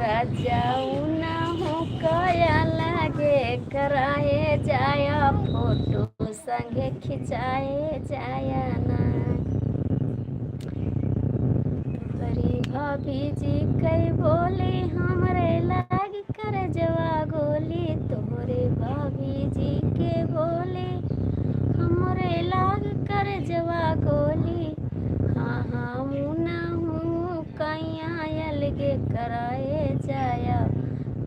राजाऊ ना हूँ काया लगे कराए जाया, फोटो संगे खिंचाए जाया ना। तुहरी भाभी जी कई बोले हमरे लाग कर जवा गोली, तोहरे भाभी जी के बोले हमरे लाग कर जवा गोली, हाँ हाँ मुना हूँ कैया अलगे कराए जाया,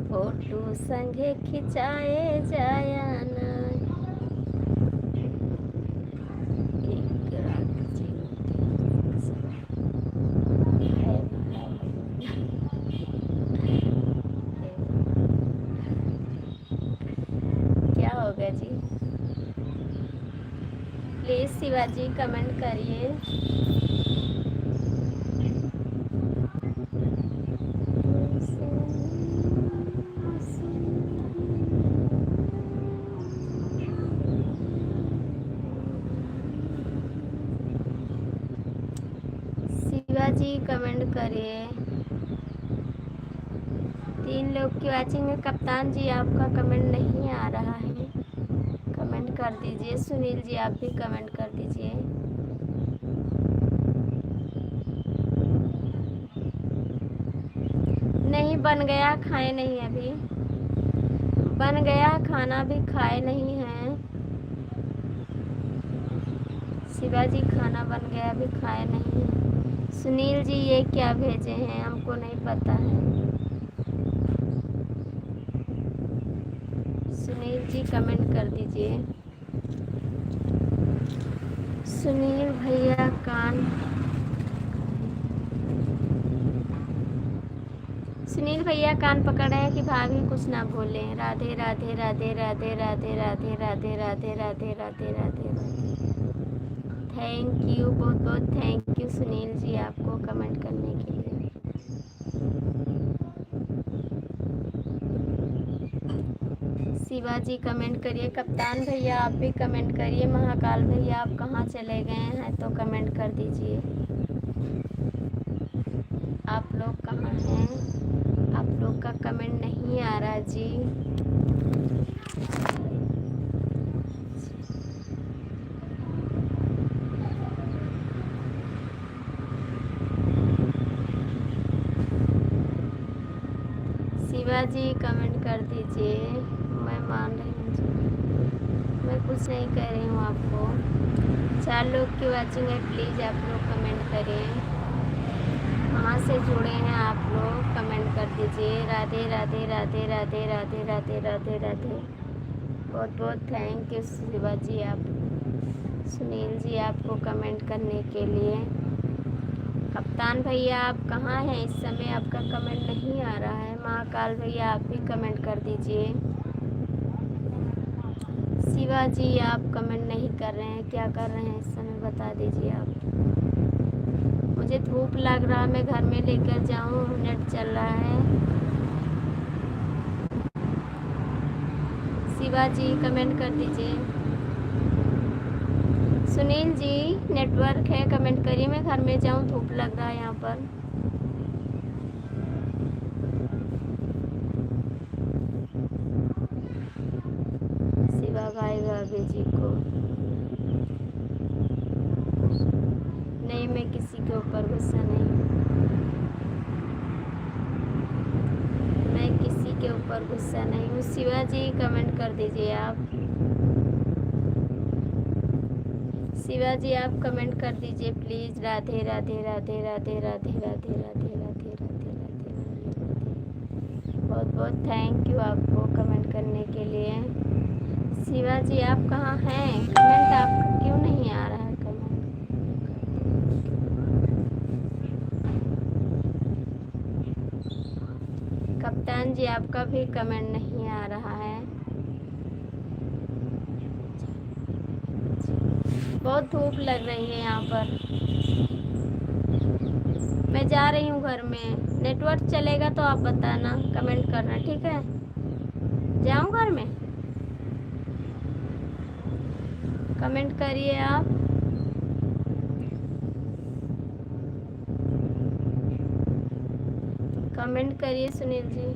फोटो संगे खिंचाए जाया ना। क्या होगा जी, प्लीज शिवाजी कमेंट करिए। शिवाजी कमेंट करिए। 3 लोग की वाचिंग है। कप्तान जी आपका कमेंट नहीं आ रहा है, कमेंट कर दीजिए। सुनील जी आप भी कमेंट कर दीजिए। नहीं बन गया, खाए नहीं, अभी बन गया खाना भी खाए नहीं हैं। शिवाजी खाना बन गया भी खाए नहीं है। सुनील जी ये क्या भेजे हैं हमको नहीं पता है। सुनील जी कमेंट कर दीजिए। सुनील भैया कान, सुनील भैया कान पकड़ रहे हैं कि भाभी कुछ ना बोले। राधे राधे राधे राधे राधे राधे राधे राधे राधे राधे राधे राधे। थैंक यू, बहुत बहुत थैंक यू सुनील जी आपको कमेंट करने के लिए। शिवाजी कमेंट करिए। कप्तान भैया आप भी कमेंट करिए। महाकाल भैया आप कहाँ चले गए हैं तो कमेंट कर दीजिए। आप लोग कहाँ हैं? आप लोग का कमेंट नहीं आ रहा जी। शिवाजी कमेंट कर दीजिए। मैं मान रही हूँ जी, मैं कुछ नहीं कह रही हूँ आपको। 4 लोग की वाचिंग है, प्लीज़ आप लोग कमेंट करें। कहाँ से जुड़े हैं आप लोग कमेंट कर दीजिए। राधे राधे राधे राधे राधे राधे राधे राधे। बहुत बहुत थैंक यू शिवाजी आप, सुनील जी आपको कमेंट करने के लिए। कप्तान भैया आप कहाँ हैं? इस समय आपका कमेंट नहीं आ रहा है। महाकाल भैया आप भी कमेंट कर दीजिए। शिवाजी आप कमेंट नहीं कर रहे हैं, क्या कर रहे हैं इस समय बता दीजिए आप। मुझे धूप लग रहा, मैं घर में लेकर जाऊं, नेट चल रहा है। शिवाजी कमेंट कर दीजिए। सुनील जी नेटवर्क है, कमेंट करिए। मैं घर में जाऊं, धूप लग रहा है यहाँ पर। शिवा भाई भाभी जी को नहीं, मैं किसी के ऊपर गुस्सा नहीं, मैं किसी के ऊपर गुस्सा नहीं हूँ। शिवाजी कमेंट कर दीजिए आप। शिवाजी आप कमेंट कर दीजिए प्लीज़। राधे राधे राधे राधे राधे राधे राधे राधे राधे राधे राधे। बहुत बहुत थैंक यू आपको कमेंट करने के लिए। शिवाजी आप कहाँ हैं? कमेंट आपका क्यों नहीं आ रहा है? कमेंट कप्तान जी आपका भी कमेंट नहीं आ रहा है। बहुत धूप लग रही है यहाँ पर। मैं जा रही हूँ घर में, नेटवर्क चलेगा तो आप बताना, कमेंट करना, ठीक है? जाऊँ घर में? कमेंट करिए आप। कमेंट करिए सुनील जी।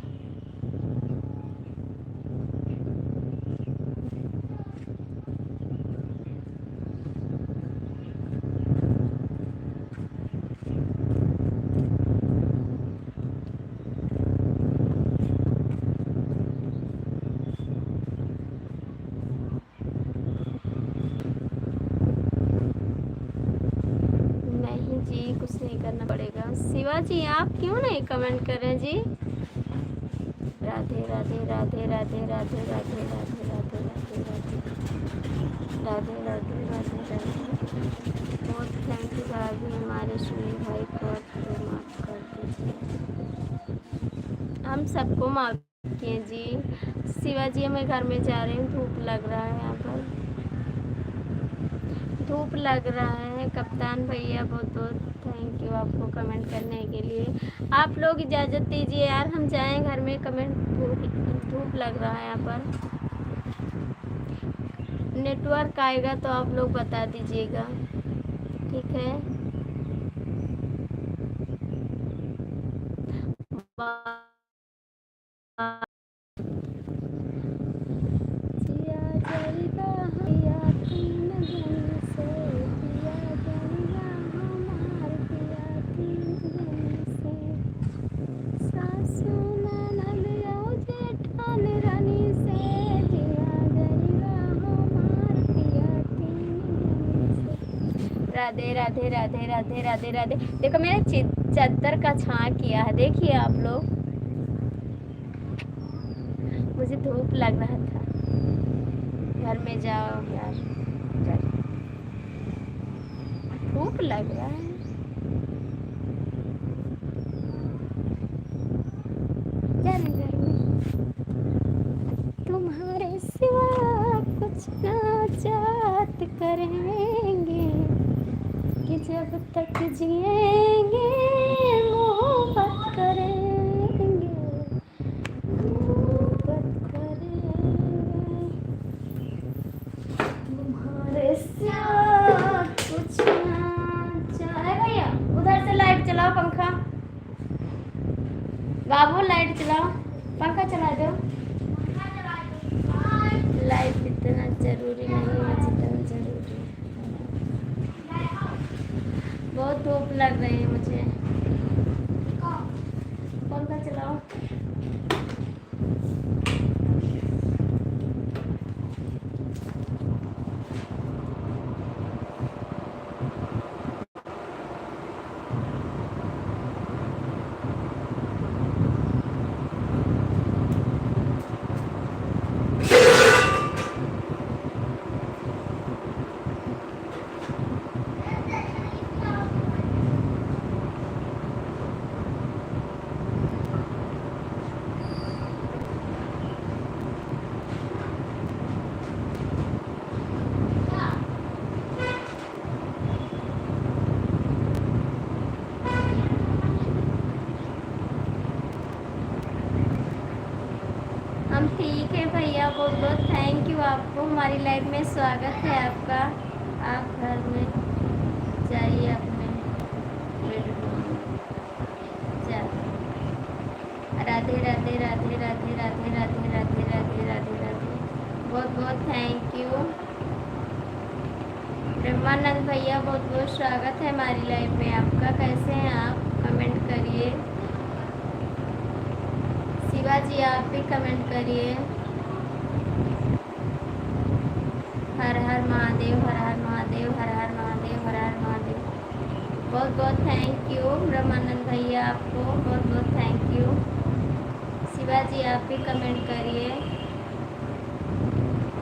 नहीं जी, कुछ नहीं करना पड़ेगा। शिवाजी आप क्यों नहीं कमेंट कर रहे हैं जी? राधे राधे राधे राधे राधे राधे राधे राधे राधे राधे राधे राधे राधे राधे। बहुत थैंक यू भाभी, हमारे सुनील भाई को माफ़ कर दीजिए। हम सबको माफ़ किए जी। शिवाजी मैं घर में जा रही हूँ, धूप लग रहा है यहाँ पर, धूप लग रहा है। कप्तान भैया बहुत बहुत थैंक यू आपको कमेंट करने के लिए। आप लोग इजाज़त दीजिए यार, हम जाएं घर में। कमेंट धूप लग रहा है यहाँ पर। नेटवर्क आएगा तो आप लोग बता दीजिएगा, ठीक है? राधे राधे राधे राधे राधे राधे। देखो मैंने चादर का छां किया है, देखिए आप लोग। मुझे धूप लग रहा था। घर में जाओ यार, धूप लग रहा है। घर में तुम्हारे सिवा कुछ ना चाहत करेंगे कि जब तक जिएंगे मोहब्बत करेंगे, मोहब्बत करेंगे। तुम्हारे सिवा कुछ ना चाहे। भैया उधर से लाइट चलाओ, पंखा। बाबू लाइट चलाओ, पंखा चला दो। लाइट इतना जरूरी नहीं है जितना जरूरी है। बहुत धूप लग रही है मुझे। पंखा चलाओ। हम ठीक है भैया, बहुत बहुत थैंक यू आपको। हमारी लाइफ में स्वागत है आपका। आप घर में जाइए, अपने बेडरूम में जा। राधे राधे राधे राधे राधे राधे राधे राधे राधे राधे। बहुत बहुत थैंक यू। ब्रह्मानंद भैया, बहुत बहुत स्वागत है हमारी लाइफ में आपका। कैसे हैं आप? कमेंट करिए। शिवाजी आप भी कमेंट करिए। हर हर महादेव, हर हर महादेव, हर हर महादेव, हर हर महादेव। बहुत बहुत थैंक यू ब्रह्मानंद भैया, आपको बहुत बहुत थैंक यू। शिवाजी आप भी कमेंट करिए।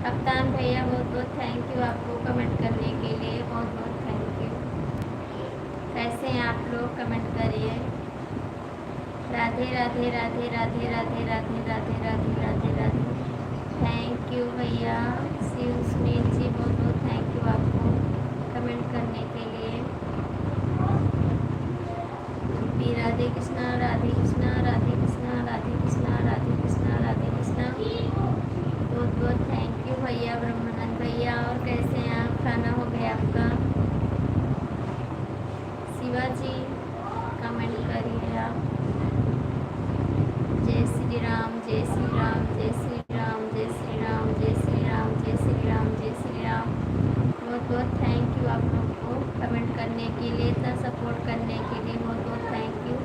कप्तान भैया, बहुत बहुत थैंक यू आपको कमेंट करने के लिए, बहुत बहुत थैंक यू। कैसे हैं आप लोग? कमेंट करिए। राधे राधे राधे राधे राधे राधे राधे राधे राधे राधे। थैंक यू भैया। शिव सुनील जी, बहुत बहुत थैंक यू आपको कमेंट करने के लिए। भी राधे कृष्णा, राधे कृष्णा, राधे कृष्णा, राधे कृष्णा, राधे कृष्णा, राधे कृष्णा। बहुत बहुत थैंक यू भैया ब्रह्मानंद भैया। और कैसे हैं आप? खाना हो गया आपका? शिवाजी कमेंट करिए आप। जय श्री राम, जय श्री राम, जय श्री राम, जय श्री राम, जय श्री राम, जय श्री राम, जय श्री राम। बहुत बहुत थैंक यू आप लोग को कमेंट करने के लिए, इतना सपोर्ट करने के लिए बहुत बहुत थैंक यू।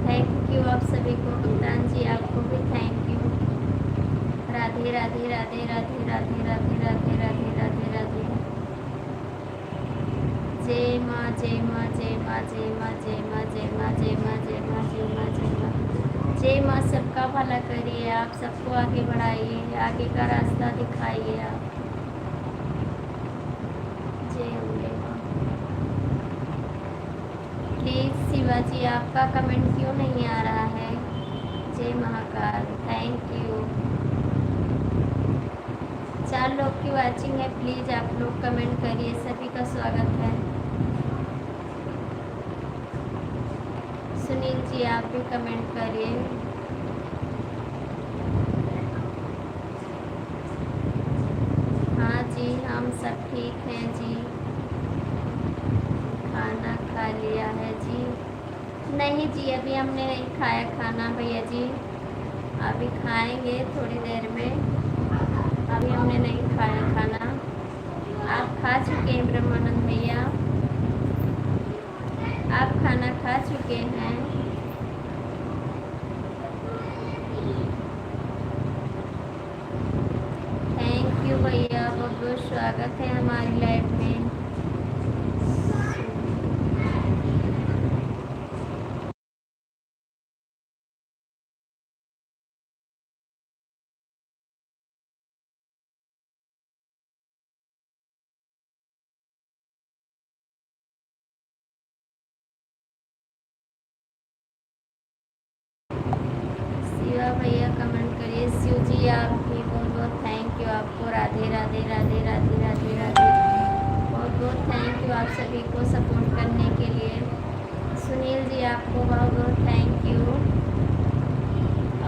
थैंक यू आप सभी को। कप्तान जी आपको भी थैंक यू। राधे राधे राधे राधे राधे राधे राधे राधे राधे राधे। जय माँ, जय माँ, जय माँ, जय माँ, जय माँ, जय माँ, जय माँ, जय माँ, जय माँ, जय माँ। जय माँ, सबका भला करिए आप, सबको आगे बढ़ाइए, आगे का रास्ता दिखाइए आप। जय अम्बे माँ। प्लीज़ शिवाजी आपका कमेंट क्यों नहीं आ रहा है? जय महाकाल, थैंक यू। 4 लोग की वाचिंग है, प्लीज़ आप लोग कमेंट करिए, सभी का स्वागत है। सुनील जी आप भी कमेंट करिए। हाँ जी, हम सब ठीक हैं जी। खाना खा लिया है जी? नहीं जी, अभी हमने नहीं खाया खाना भैया जी, अभी खाएंगे थोड़ी देर में। अभी हमने नहीं खाया खाना। आप खा चुके हैं ब्रह्मानंद भैया? आप खाना खा चुके हैं? थैंक यू भैया, बहुत बहुत स्वागत है हमारी लाइफ में। शिवा भैया कमेंट करिए। शिव जी आप भी बहुत बहुत थैंक यू आपको। राधे राधे राधे राधे राधे राधे। बहुत बहुत थैंक यू आप सभी को सपोर्ट करने के लिए। सुनील जी आपको बहुत बहुत थैंक यू।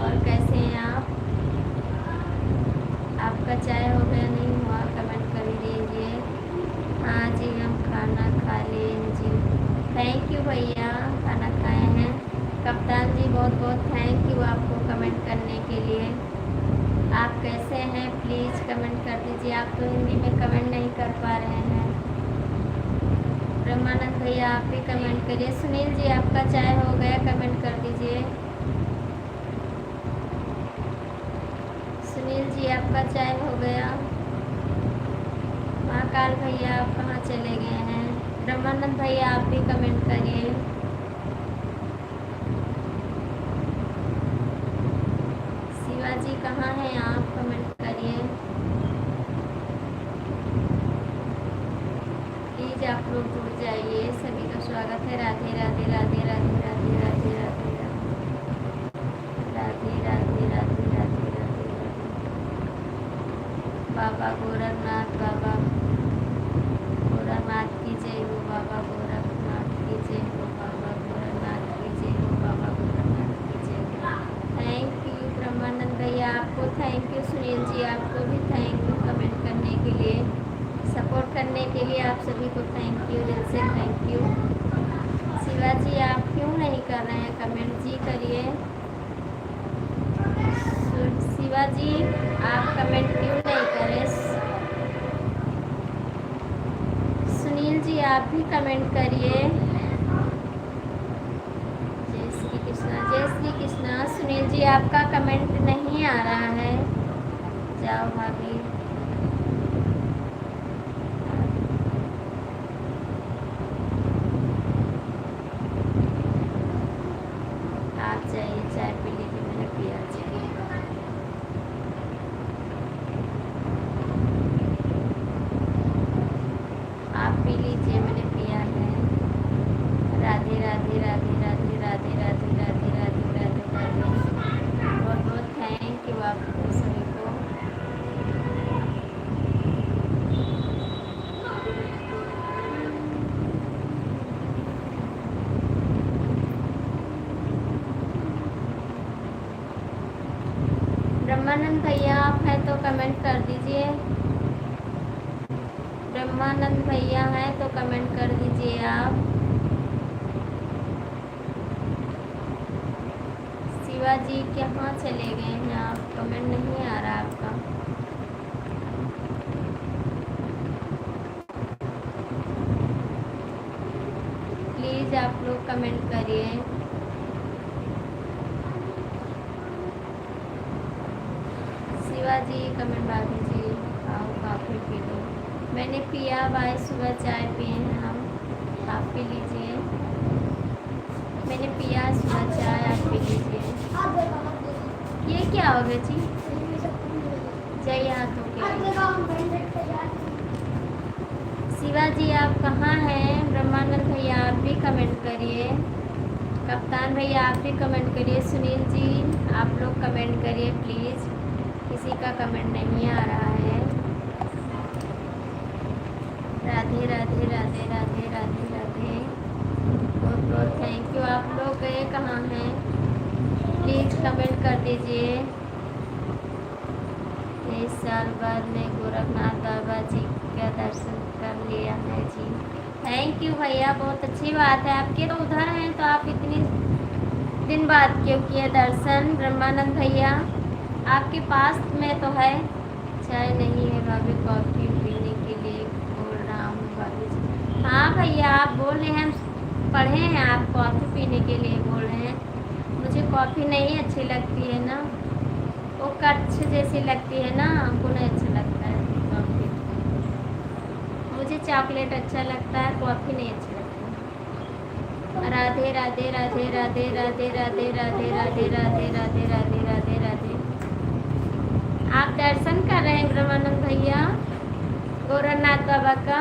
और कैसे हैं आप? आपका चाय हो गया? नहीं हुआ? कमेंट कर दीजिए। हाँ जी, हम खाना खा लिए जी। थैंक यू भैया, खाना खाए हैं। कप्तान जी बहुत बहुत थैंक यू आपको कमेंट करने के लिए। आप कैसे हैं? प्लीज़ कमेंट कर दीजिए। आप तो हिंदी में कमेंट नहीं कर पा रहे हैं। ब्रह्मानंद भैया आप भी कमेंट करिए। सुनील जी आपका चाय हो गया? कमेंट कर दीजिए। सुनील जी आपका चाय हो गया? महाकाल भैया आप कहाँ चले गए हैं? ब्रह्मानंद भैया आप भी कमेंट करिए। शिवाजी कहाँ हैं आप? कमेंट करिए प्लीज, आप लोग जुड़ जाइए, सभी का स्वागत है। राधे राधे राधे राधे राधे राधे राधे राधे राधे राधे राधे राधे। बाबा गोरखनाथ, बाबा गोरखनाथ की जय हो, बाबा गोरखनाथ की जय हो, बाबा गोरखनाथ की जय हो, बाबा गोरखनाथ की जय हो। थैंक यू ब्रह्मानंद भैया, आपको आपको थैंक यू सुनील जी, आपको भी थैंक यू कमेंट करने के लिए, सपोर्ट करने के लिए आप सभी को थैंक यू, दिल से थैंक यू। शिवा जी आप क्यों नहीं कर रहे हैं कमेंट? जी करिए। शिवा जी आप कमेंट क्यों नहीं करें? सुनील जी आप भी कमेंट करिए। जय श्री कृष्णा, जय श्री कृष्णा। सुनील जी आपका कमेंट नहीं आ रहा है, जाओ भाभी। आप जाइए, चाय पी लीजिए, मैंने पिया जी। आप पी लीजिए, मैंने पिया है। राधे राधे राधे राधे राधे राधे राधे राधे राधे राधे। बहुत बहुत थैंक यू आपको सभी को। ब्रह्मानंद भैया आप हैं तो कमेंट कर दीजिए। ब्रह्मानंद भैया हैं तो कमेंट कर दीजिए आप। शिवा जी कहाँ चले गए हैं आप? कमेंट नहीं आ रहा आपका। प्लीज़ आप लोग कमेंट करिए। शिवा जी कमेंट भाभी जी, आओ काफ़ी पी लो। मैंने पिया भाई, सुबह चाय पिए हैं हम, आप पी लीजिए। मैंने पिया सुबह चाय, आप पी लीजिए। ये क्या हो गया जी? जय हाथों के। शिवा जी आप कहाँ हैं? ब्रह्मानंद भैया आप भी कमेंट करिए। कप्तान भैया आप भी कमेंट करिए। सुनील जी आप लोग कमेंट करिए प्लीज़, किसी का कमेंट नहीं आ रहा है। राधे राधे राधे राधे राधे राधे। बहुत बहुत थैंक यू। आप लोग गए कहाँ हैं? प्लीज़ कमेंट कर दीजिए। इस साल बाद में गोरखनाथ बाबा जी का दर्शन कर लिया है जी। थैंक यू भैया, बहुत अच्छी बात है। आपके तो उधर हैं तो आप इतनी दिन बाद क्यों किए दर्शन? ब्रह्मानंद भैया आपके पास में तो है। चाय नहीं है भाभी, कॉफ़ी पीने के लिए बोल रहा हूँ भाभी जी। हाँ भैया आप बोल रहे हैं, हम पढ़े हैं, आप कॉफ़ी पीने के लिए बोल रहे हैं। मुझे कॉफ़ी नहीं अच्छी लगती है ना, वो कच्छ जैसी लगती है ना, हमको नहीं अच्छा लगता है कॉफ़ी। मुझे चॉकलेट अच्छा लगता है, कॉफ़ी नहीं अच्छी लगती। राधे राधे राधे राधे राधे राधे राधे राधे राधे राधे राधे राधे राधे। आप दर्शन कर रहे हैं ब्रह्मानंद भैया गोरखनाथ बाबा का?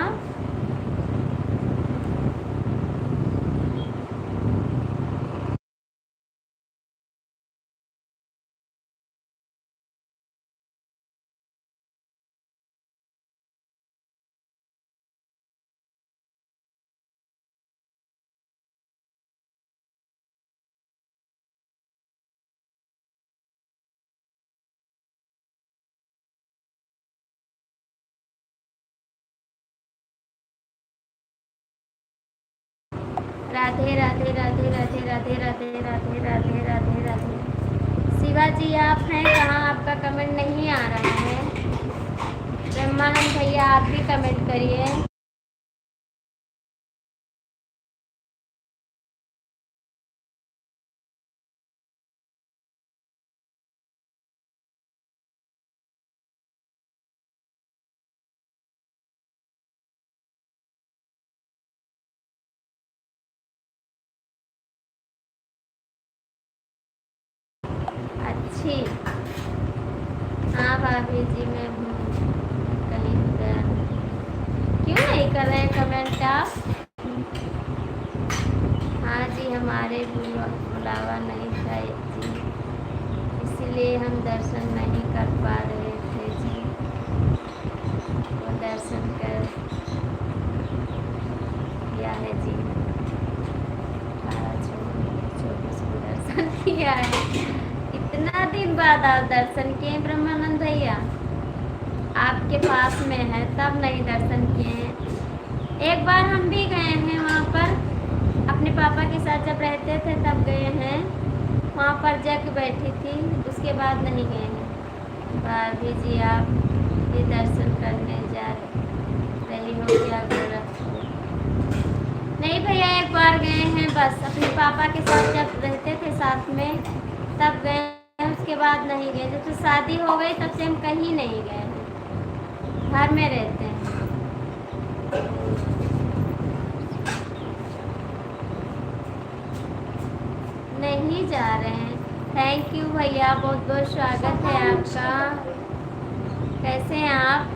राधे राधे राधे राधे राधे राधे राधे राधे राधे राधे। शिवा जी आप हैं कहाँ? आपका कमेंट नहीं आ रहा है। ब्रह्मानंद भैया आप भी कमेंट करिए। अच्छी, हाँ भाभी जी मैं हूँ कहीं उधर। क्यों नहीं कर रहे हैं कमेंट आप? हाँ जी हमारे बुलावा नहीं था जी, इसलिए हम दर्शन नहीं कर पा रहे थे जी। वो दर्शन कर किया है जी, 18/24 को दर्शन किया है। इतना दिन बाद बाद आप दर्शन किए ब्रह्मानंद भैया? आपके पास में है तब नहीं दर्शन किए हैं। एक बार हम भी गए हैं वहाँ पर, अपने पापा के साथ जब रहते थे तब गए हैं। वहाँ पर जग बैठी थी, उसके बाद नहीं गए हैं। भाभी जी आप भी दर्शन करने जा रही हो क्या गोरखपुर? नहीं भैया, एक बार गए हैं बस, अपने पापा के साथ जब रहते थे साथ में तब गए हैं, उसके बाद नहीं गए। जब से शादी हो गई तब से हम कहीं नहीं गए हैं, घर में रहते हैं। नहीं जा रहे हैं। थैंक यू भैया, बहुत बहुत स्वागत है आपका। कैसे हैं आप?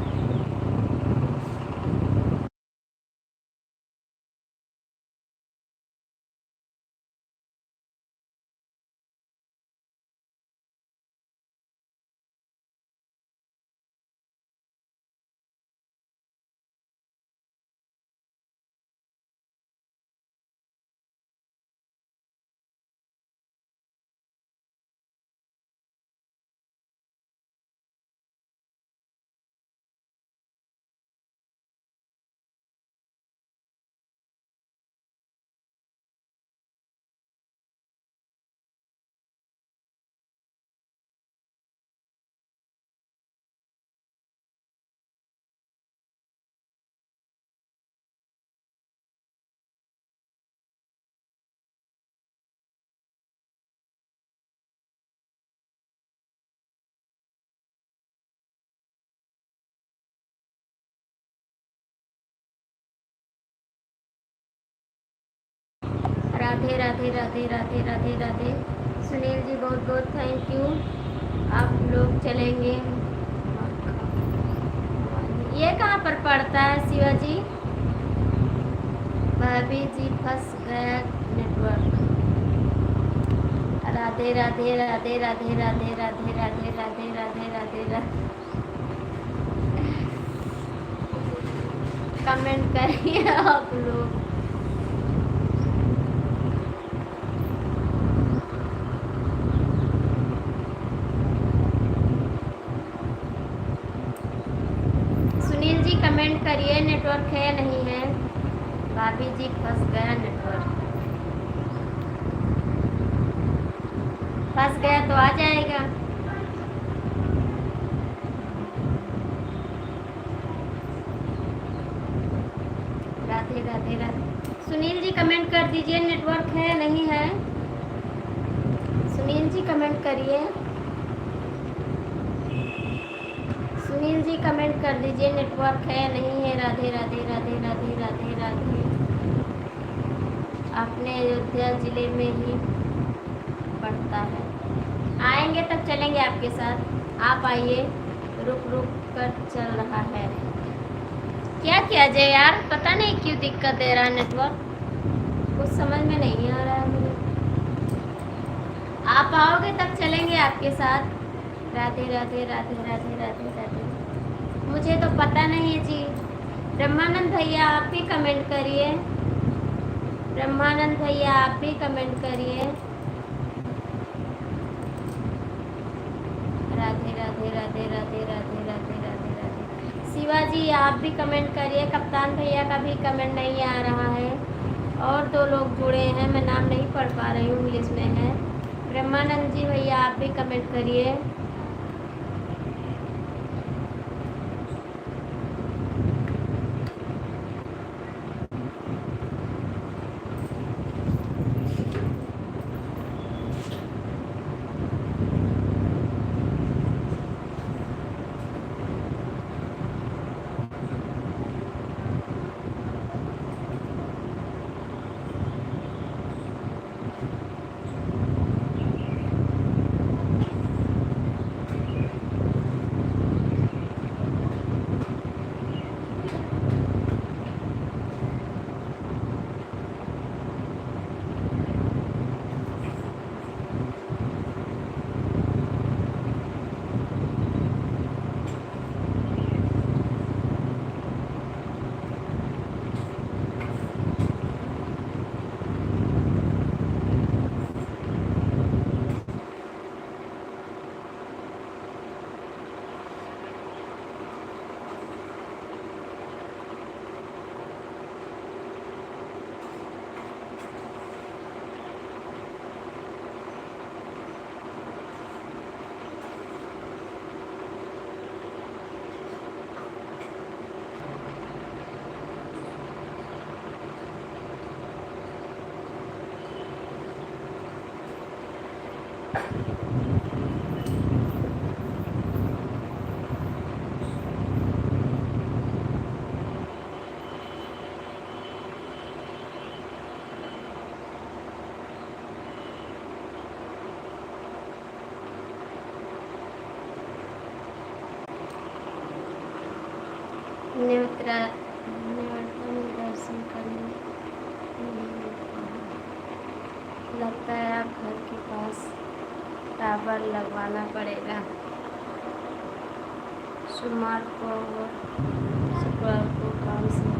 राधे राधे राधे राधे राधे राधे। सुनील जी बहुत बहुत थैंक यू। आप लोग चलेंगे, ये कहाँ पर पड़ता है शिवा जी? भाभी जी फंस गया नेटवर्क। राधे राधे राधे राधे राधे राधे राधे राधे राधे राधे राधे। कमेंट करिए आप लोग। सुनील जी कमेंट करिए, नेटवर्क है नहीं है? भाभी जी फंस गया नेटवर्क। फंस गया तो आ जाएगा। राधे राधे राधे। सुनील जी कमेंट कर दीजिए, नेटवर्क है नहीं है? सुनील जी कमेंट करिए। सुनील जी कमेंट कर दीजिए, नेटवर्क है नहीं है? राधे राधे राधे राधे राधे राधे। अपने अयोध्या जिले में ही पड़ता है। आएंगे तब चलेंगे आपके साथ। आप आइए, रुक रुक कर चल रहा है। क्या किया जाए यार, पता नहीं क्यों दिक्कत दे रहा है नेटवर्क, कुछ समझ में नहीं आ रहा है मुझे। आप आओगे तब चलेंगे आपके साथ। राधे राधे राधे राधे राधे राधे। मुझे तो पता नहीं है जी। ब्रह्मानंद भैया आप भी कमेंट करिए। ब्रह्मानंद भैया आप भी कमेंट करिए। राधे राधे राधे राधे राधे राधे राधे राधे। शिवाजी आप भी कमेंट करिए। कप्तान भैया का भी कमेंट नहीं आ रहा है। और दो लोग जुड़े हैं, मैं नाम नहीं पढ़ पा रही हूँ, इंग्लिश में है। ब्रह्मानंद जी भैया आप भी कमेंट करिए। नेवत्रा नेवता में दर्शन करने नहीं मिलता है। लगता है आप घर के पास टावर लगवाना पड़ेगा। सोमवार को और शुक्रवार को काम से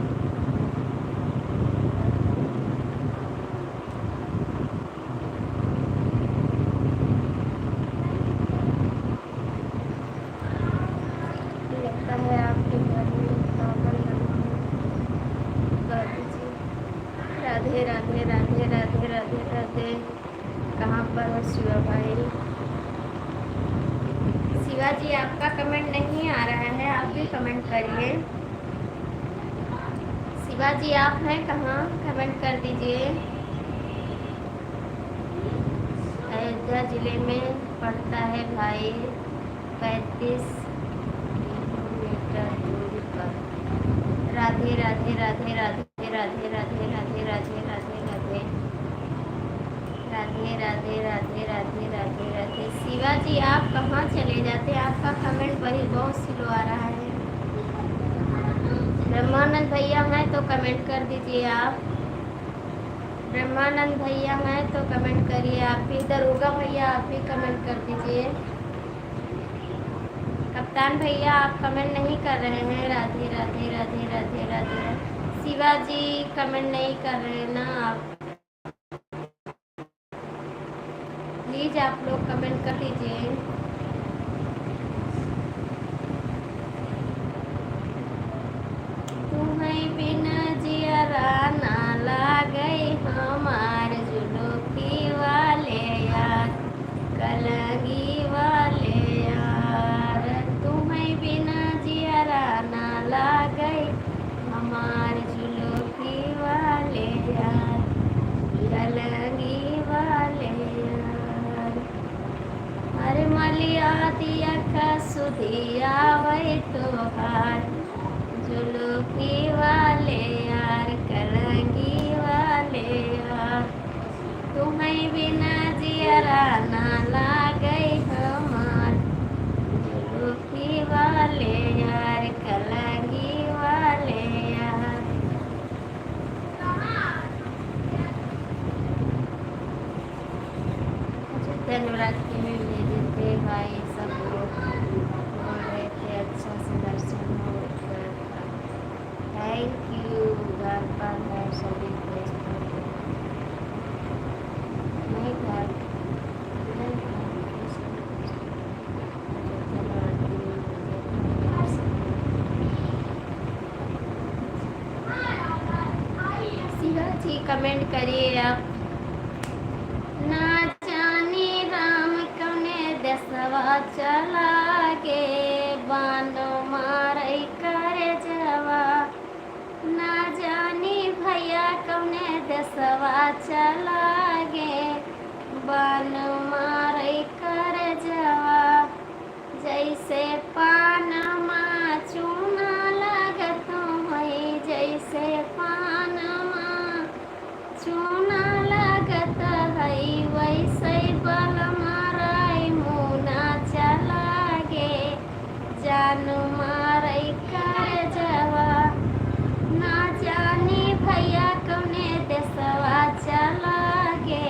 लगता है आपके घर में टावर लगवाना कर दीजिए। राधे राधे राधे राधे राधे राधे। कहाँ पर हो शिवा भाई? शिवाजी आपका कमेंट नहीं आ रहा है, आप भी कमेंट करिए। शिवाजी आप हैं कहाँ? कमेंट कर दीजिए। अयोध्या जिले में पड़ता है भाई, 35 किलोमीटर दूरी पर। राधे राधे राधे राधे राधे राधे राधे राधे राधे राधे राधे राधे राधे राधे राधे राधे। शिवाजी आप कहाँ चले जाते हैं? आपका कमेंट वही बहुत स्लो आ रहा है। ब्रह्मानंद भैया हैं तो कमेंट कर दीजिए आप। ब्रह्मानंद भैया हैं तो कमेंट करिए आप भी। दरोगा भैया आप भी कमेंट कर दीजिए। कप्तान भैया आप कमेंट नहीं कर रहे हैं। राधे राधे राधे राधे राधे। शिवाजी कमेंट नहीं कर रहे हैं ना आप, प्लीज आप लोग कमेंट कर दीजिए। तुम्हें बिना जियरा ना लागे हमार जुलूकी वाले यार, कलंगी वाले यार। तुम्हें बिना जियरा ना लागे हमार जुलूकी वाले यार, कलंगी वाले यार। अरे मलिया दिया का सुधिया वही तोहार, जुलूकी वाले यार, कलंगी वाले यार। तुम्हें बिना जियरा ना लागे हमार, जुलूकी वाले यार, कलंगी वाले यार। धन्यवाद में भेजे थे भाई, सब लोग बोल रहे थे अच्छा से दर्शन हो गया था। Thank you. घर पर है सभी व्यस्त होते हैं। नहीं घर नहीं घर के सभी व्यस्त होते हैं। धन्यवाद शिवाजी कमेंट करिए आप। ना जाने राम कौने देसवा चला गे, बानो मारे करे जवा। ना जाने भैया कौने देसवा चला गे, बानो मारे करे जवा। जैसे पानमा चूना लगत है, जैसे पानमा चूना लगत है, वैसे बल माराई मुना चला गे, जान माराई कर जवा। ना जानी भैया कौने देसवा चला गे,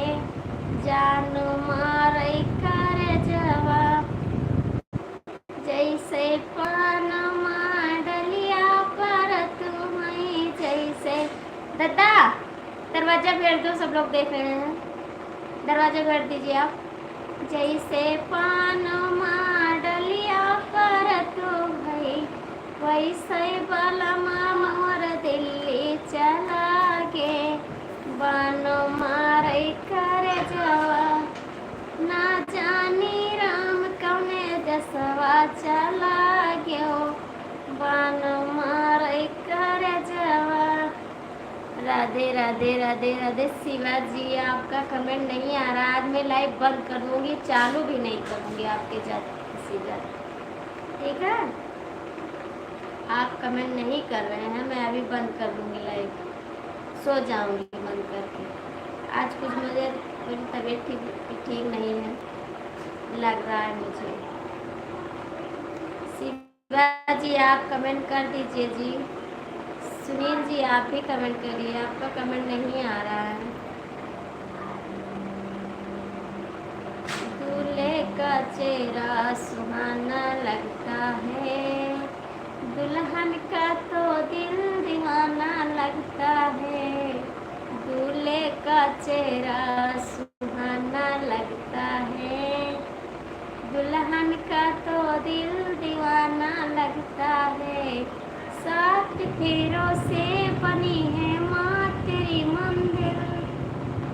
जान माराई कर जवा। जैसे पानमा डलिया पर तुम्हें, जैसे दादा दरवाजा भेज दो, सब लोग देख रहे हैं, दरवाजा भेज दीजिए आप। जैसे पानमा डलिया पर तू भाई, वैसे बलमा मोर दिल्ली चला गे, बानो मारे कर जवा। ना जानी राम कौने दसवा चला गयो, बानो मारे कर जवा। राधे राधे राधे राधे। शिवाजी आपका कमेंट नहीं आ रहा। आज मैं लाइव बंद कर दूंगी, चालू भी नहीं करूंगी आपके सीधा, ठीक है? आप कमेंट नहीं कर रहे हैं, मैं अभी बंद कर दूंगी लाइव, सो जाऊंगी बंद करके। आज कुछ मेरी तबीयत ठीक नहीं है, लग रहा है मुझे। जी आप कमेंट कर दीजिए जी। सुनील जी आप भी कमेंट करिए, आपका कमेंट नहीं आ रहा है। दूल्हे का चेहरा सुहाना लगता है, दुल्हन का तो दिल दीवाना लगता है। दूल्हे का चेहरा सुहाना लगता है, दुल्हन का तो दिल दीवाना लगता है। सात फेरों से बनी है माँ तेरी मंदिर,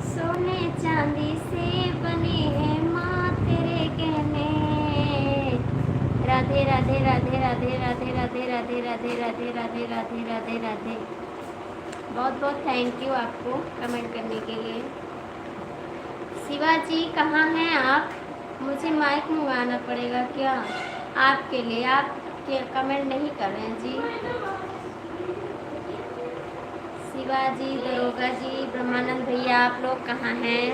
सोने चांदी से बनी है माँ तेरे गहने। राधे राधे राधे राधे राधे राधे राधे राधे राधे राधे राधे राधे राधे। बहुत बहुत थैंक यू आपको कमेंट करने के लिए। शिवा जी कहाँ हैं आप? मुझे माइक मंगाना पड़ेगा क्या आपके लिए? आप कमेंट नहीं कर रहे हैं जी। शिवाजी, दरोगा जी, ब्रह्मानंद भैया आप लोग कहाँ हैं?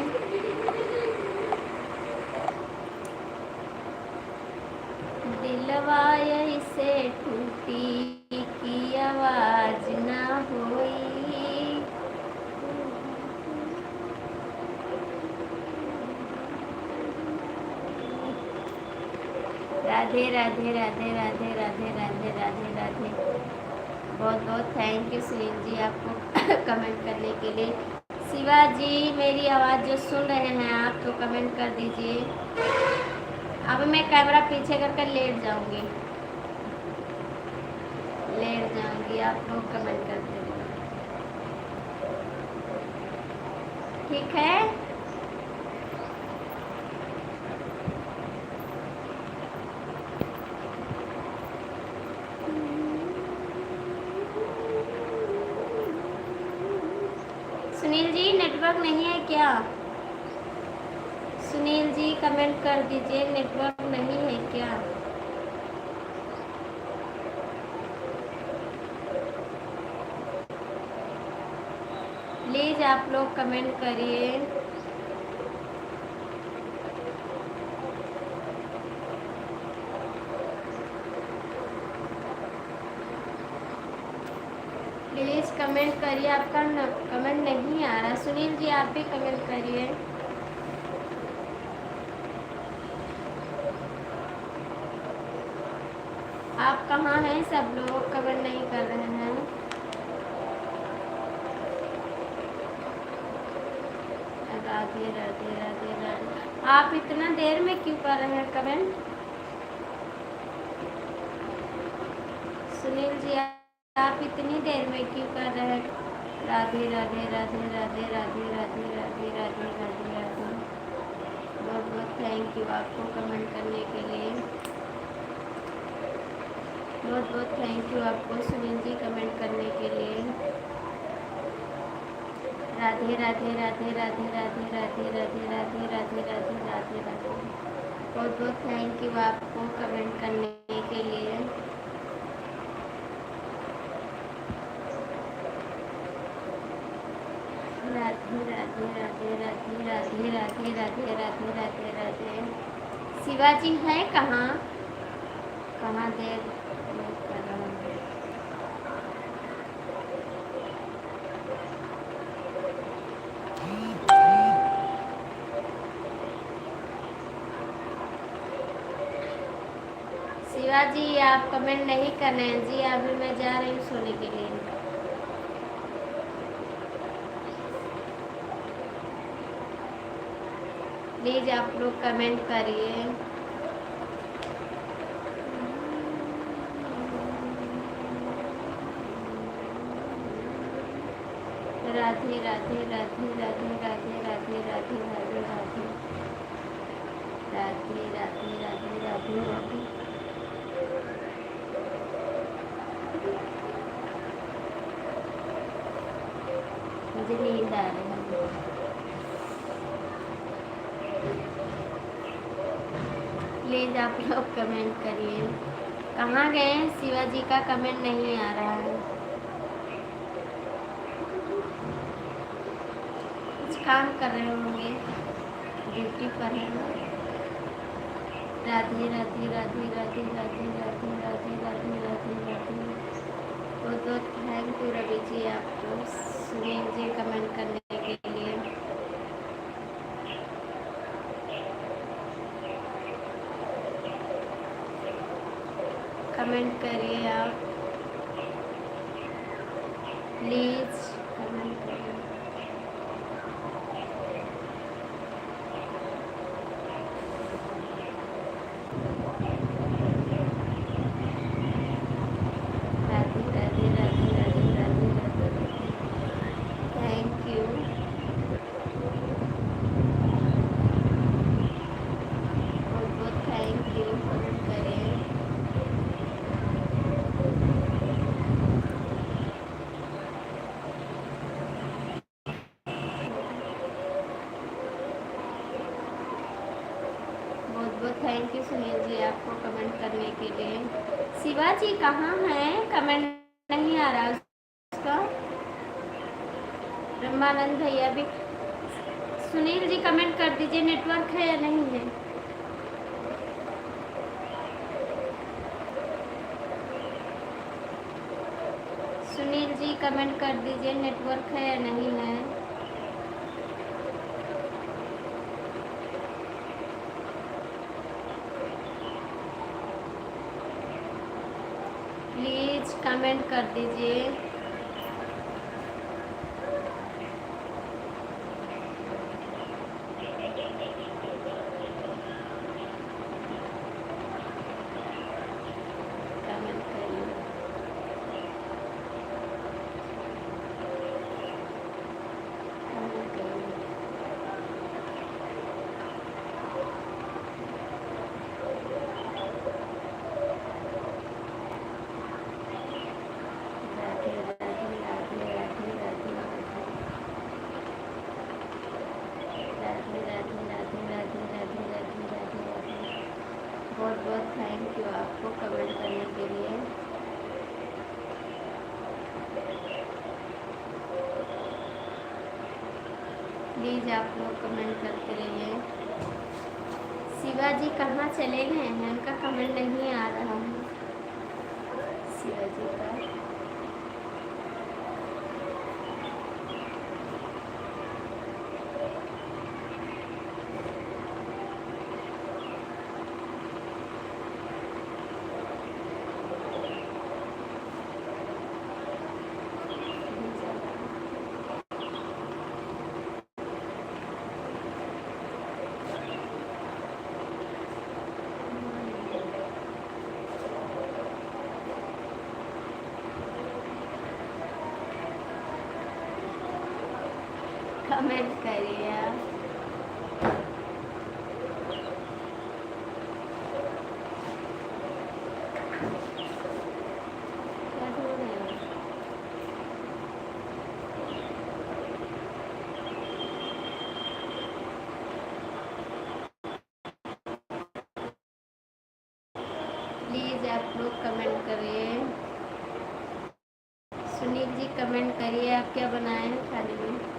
दिलवा ऐसे टूटी की आवाज ना होई। राधे राधे राधे राधे राधे राधे राधे राधे। बहुत बहुत थैंक यू सुनील जी आपको कमेंट करने के लिए। शिवाजी मेरी आवाज़ जो सुन रहे हैं आप तो कमेंट कर दीजिए। अब मैं कैमरा पीछे करके लेट जाऊंगी, आप लोग कमेंट करते रहिए, ठीक है? सुनील जी नेटवर्क नहीं है क्या? सुनील जी कमेंट कर दीजिए, नेटवर्क नहीं है क्या? प्लीज आप लोग कमेंट करिए। प्लीज कमेंट करिए, आपका कमेंट नहीं आ रहा। सुनील जी आप भी कमेंट करिए। आप कहाँ हैं? सब लोग कमेंट नहीं कर रहे हैं। राधे राधे राधे राधे। आप इतना देर में क्यों कर रहे हैं कमेंट? सुनील जी आप इतनी देर में क्यों कर रहे हैं? राधे राधे राधे राधे राधे राधे राधे राधे राधे राधे। बहुत बहुत थैंक यू आपको कमेंट करने के लिए। बहुत बहुत थैंक यू आपको सुनील जी कमेंट करने के लिए। राधे राधे राधे राधे राधे राधे राधे राधे राधे राधे राधे राधे। बहुत बहुत थैंक यू आपको कमेंट करने के लिए। राधे राधे राधे राधे राधे राधे राधे राधे राधे राधे। शिवाजी है कहाँ? कहाँ देर कर रहा हूँ। शिवाजी आप कमेंट नहीं कर रहे हैं जी। अभी मैं जा रही हूँ सोने के लिए। प्लीज आप लोग कमेंट करिए। राधे राधे राधे राधे राधे राधे राधे राधे राधे राधे राधे राधे राधे राधे। मुझे नींद आ रही है। प्लीज आप लोग कमेंट करिए। कहाँ गए? शिवाजी का कमेंट नहीं आ रहा है। कुछ काम कर रहे होंगे, ड्यूटी पर है ना। राधे राधे राधे राधे राधे राधे राधे राधे राधे राधे। बहुत बहुत थैंक यू रवि जी आपको, सुनील जी कमेंट करने के लिए। कमेंट करिए आप प्लीज़, कमेंट करिए। राधे राधे राधे राधे राधे राधे राधे। Thank you. बहुत बहुत थैंक यू, कमेंट करें। बहुत बहुत थैंक यू सुनील जी आपको कमेंट करने के लिए। शिवा जी कहाँ हैं? कमेंट नहीं आ रहा उसका। ब्रह्मानंद भैया भी, सुनील जी कमेंट कर दीजिए, नेटवर्क है या नहीं है। सुनील जी कमेंट कर दीजिए, नेटवर्क है या नहीं है। प्लीज कमेंट कर दीजिए। कमेंट करिए। कमेंट करिए। राधे राधे राधे राधे राधे राधे राधे राधे राधे राधे राधे राधे राधे। बहुत बहुत थैंक यू आपको कमेंट करने के लिए। प्लीज़ आप लोग कमेंट करते रहिए। शिवा जी कहाँ चले गए हैं? उनका कमेंट नहीं आ रहा है शिवा जी का। कमेंट करिए आप। क्या ढूंढ रहे हो? प्लीज़ आप लोग कमेंट करिए। सुनील जी कमेंट करिए, आप क्या बनाए हैं खाने में?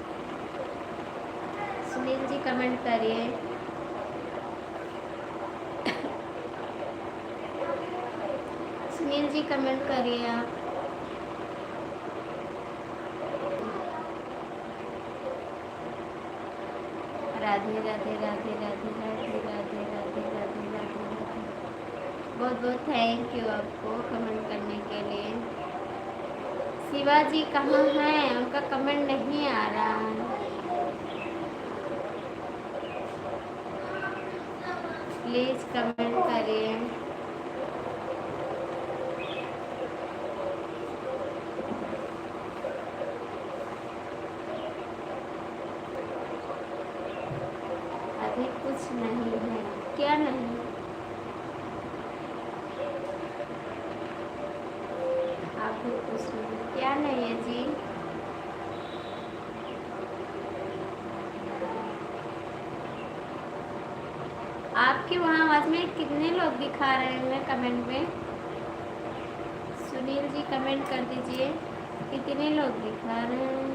सुनील जी कमेंट करिए। सुनील जी कमेंट करिए आप। राधे राधे राधे राधे राधे राधे राधे राधे राधे राधे। बहुत बहुत थैंक यू आपको कमेंट करने के लिए। शिवा जी कहाँ हैं? उनका कमेंट नहीं आ रहा है। प्लीज़ कमेंट करिए। अभी कुछ नहीं है। क्या नहीं? अभी कुछ नहीं, क्या नहीं है जी? आपके वहाँ आवाज़ में कितने लोग दिखा रहे हैं कमेंट में? सुनील जी कमेंट कर दीजिए, कितने लोग दिखा रहे हैं?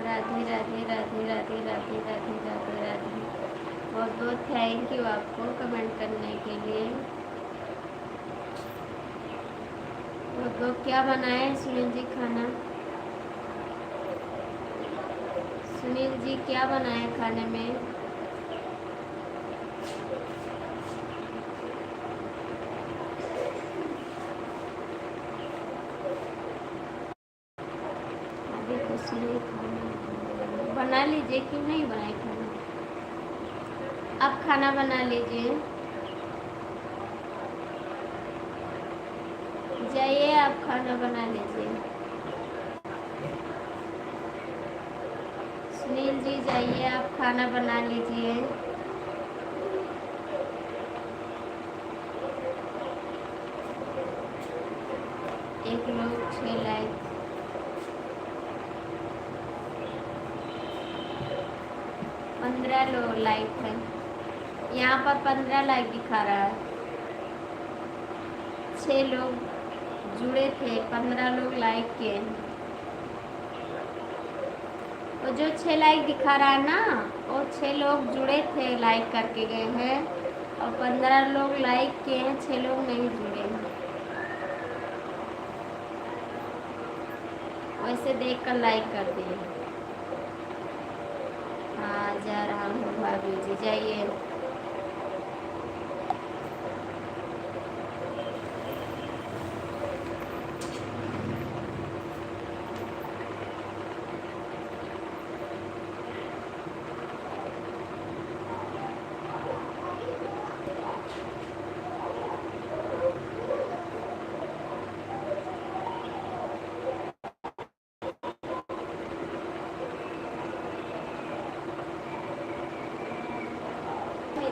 राधे राधे राधे राधे राधे राधे राधे राधे। बहुत बहुत थैंक यू आपको कमेंट करने के लिए। तो क्या बनाए सुनील जी खाना? सुनील जी क्या बनाए खाने में? अभी कुछ नहीं खाना बना लीजिए, क्यों नहीं बनाए खाना? आप खाना बना लीजिए, जाइए आप खाना बना लीजिए। सुनील जी जाइए आप खाना बना लीजिए। एक लोग 6 लाइक, 15 लोग लाइक है यहाँ पर, 15 लाइक दिखा रहा है। 6 लोग जुड़े थे, 15 लोग लाइक किए। वो जो 6 लाइक दिखा रहा है ना, वो 6 लोग जुड़े थे, लाइक करके गए हैं, और 15 लोग लाइक किए हैं, 6 लोग नहीं जुड़े हैं। वैसे देख कर लाइक कर दिए। हाँ जा रहा हूँ भाभी जी, जाइए।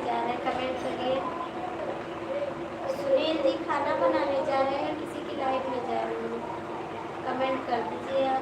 जा रहे कमेंट करिए। सुनील जी खाना बनाने जा रहे हैं, किसी की लाइफ में जा रहे हैं, कमेंट कर दीजिए आप।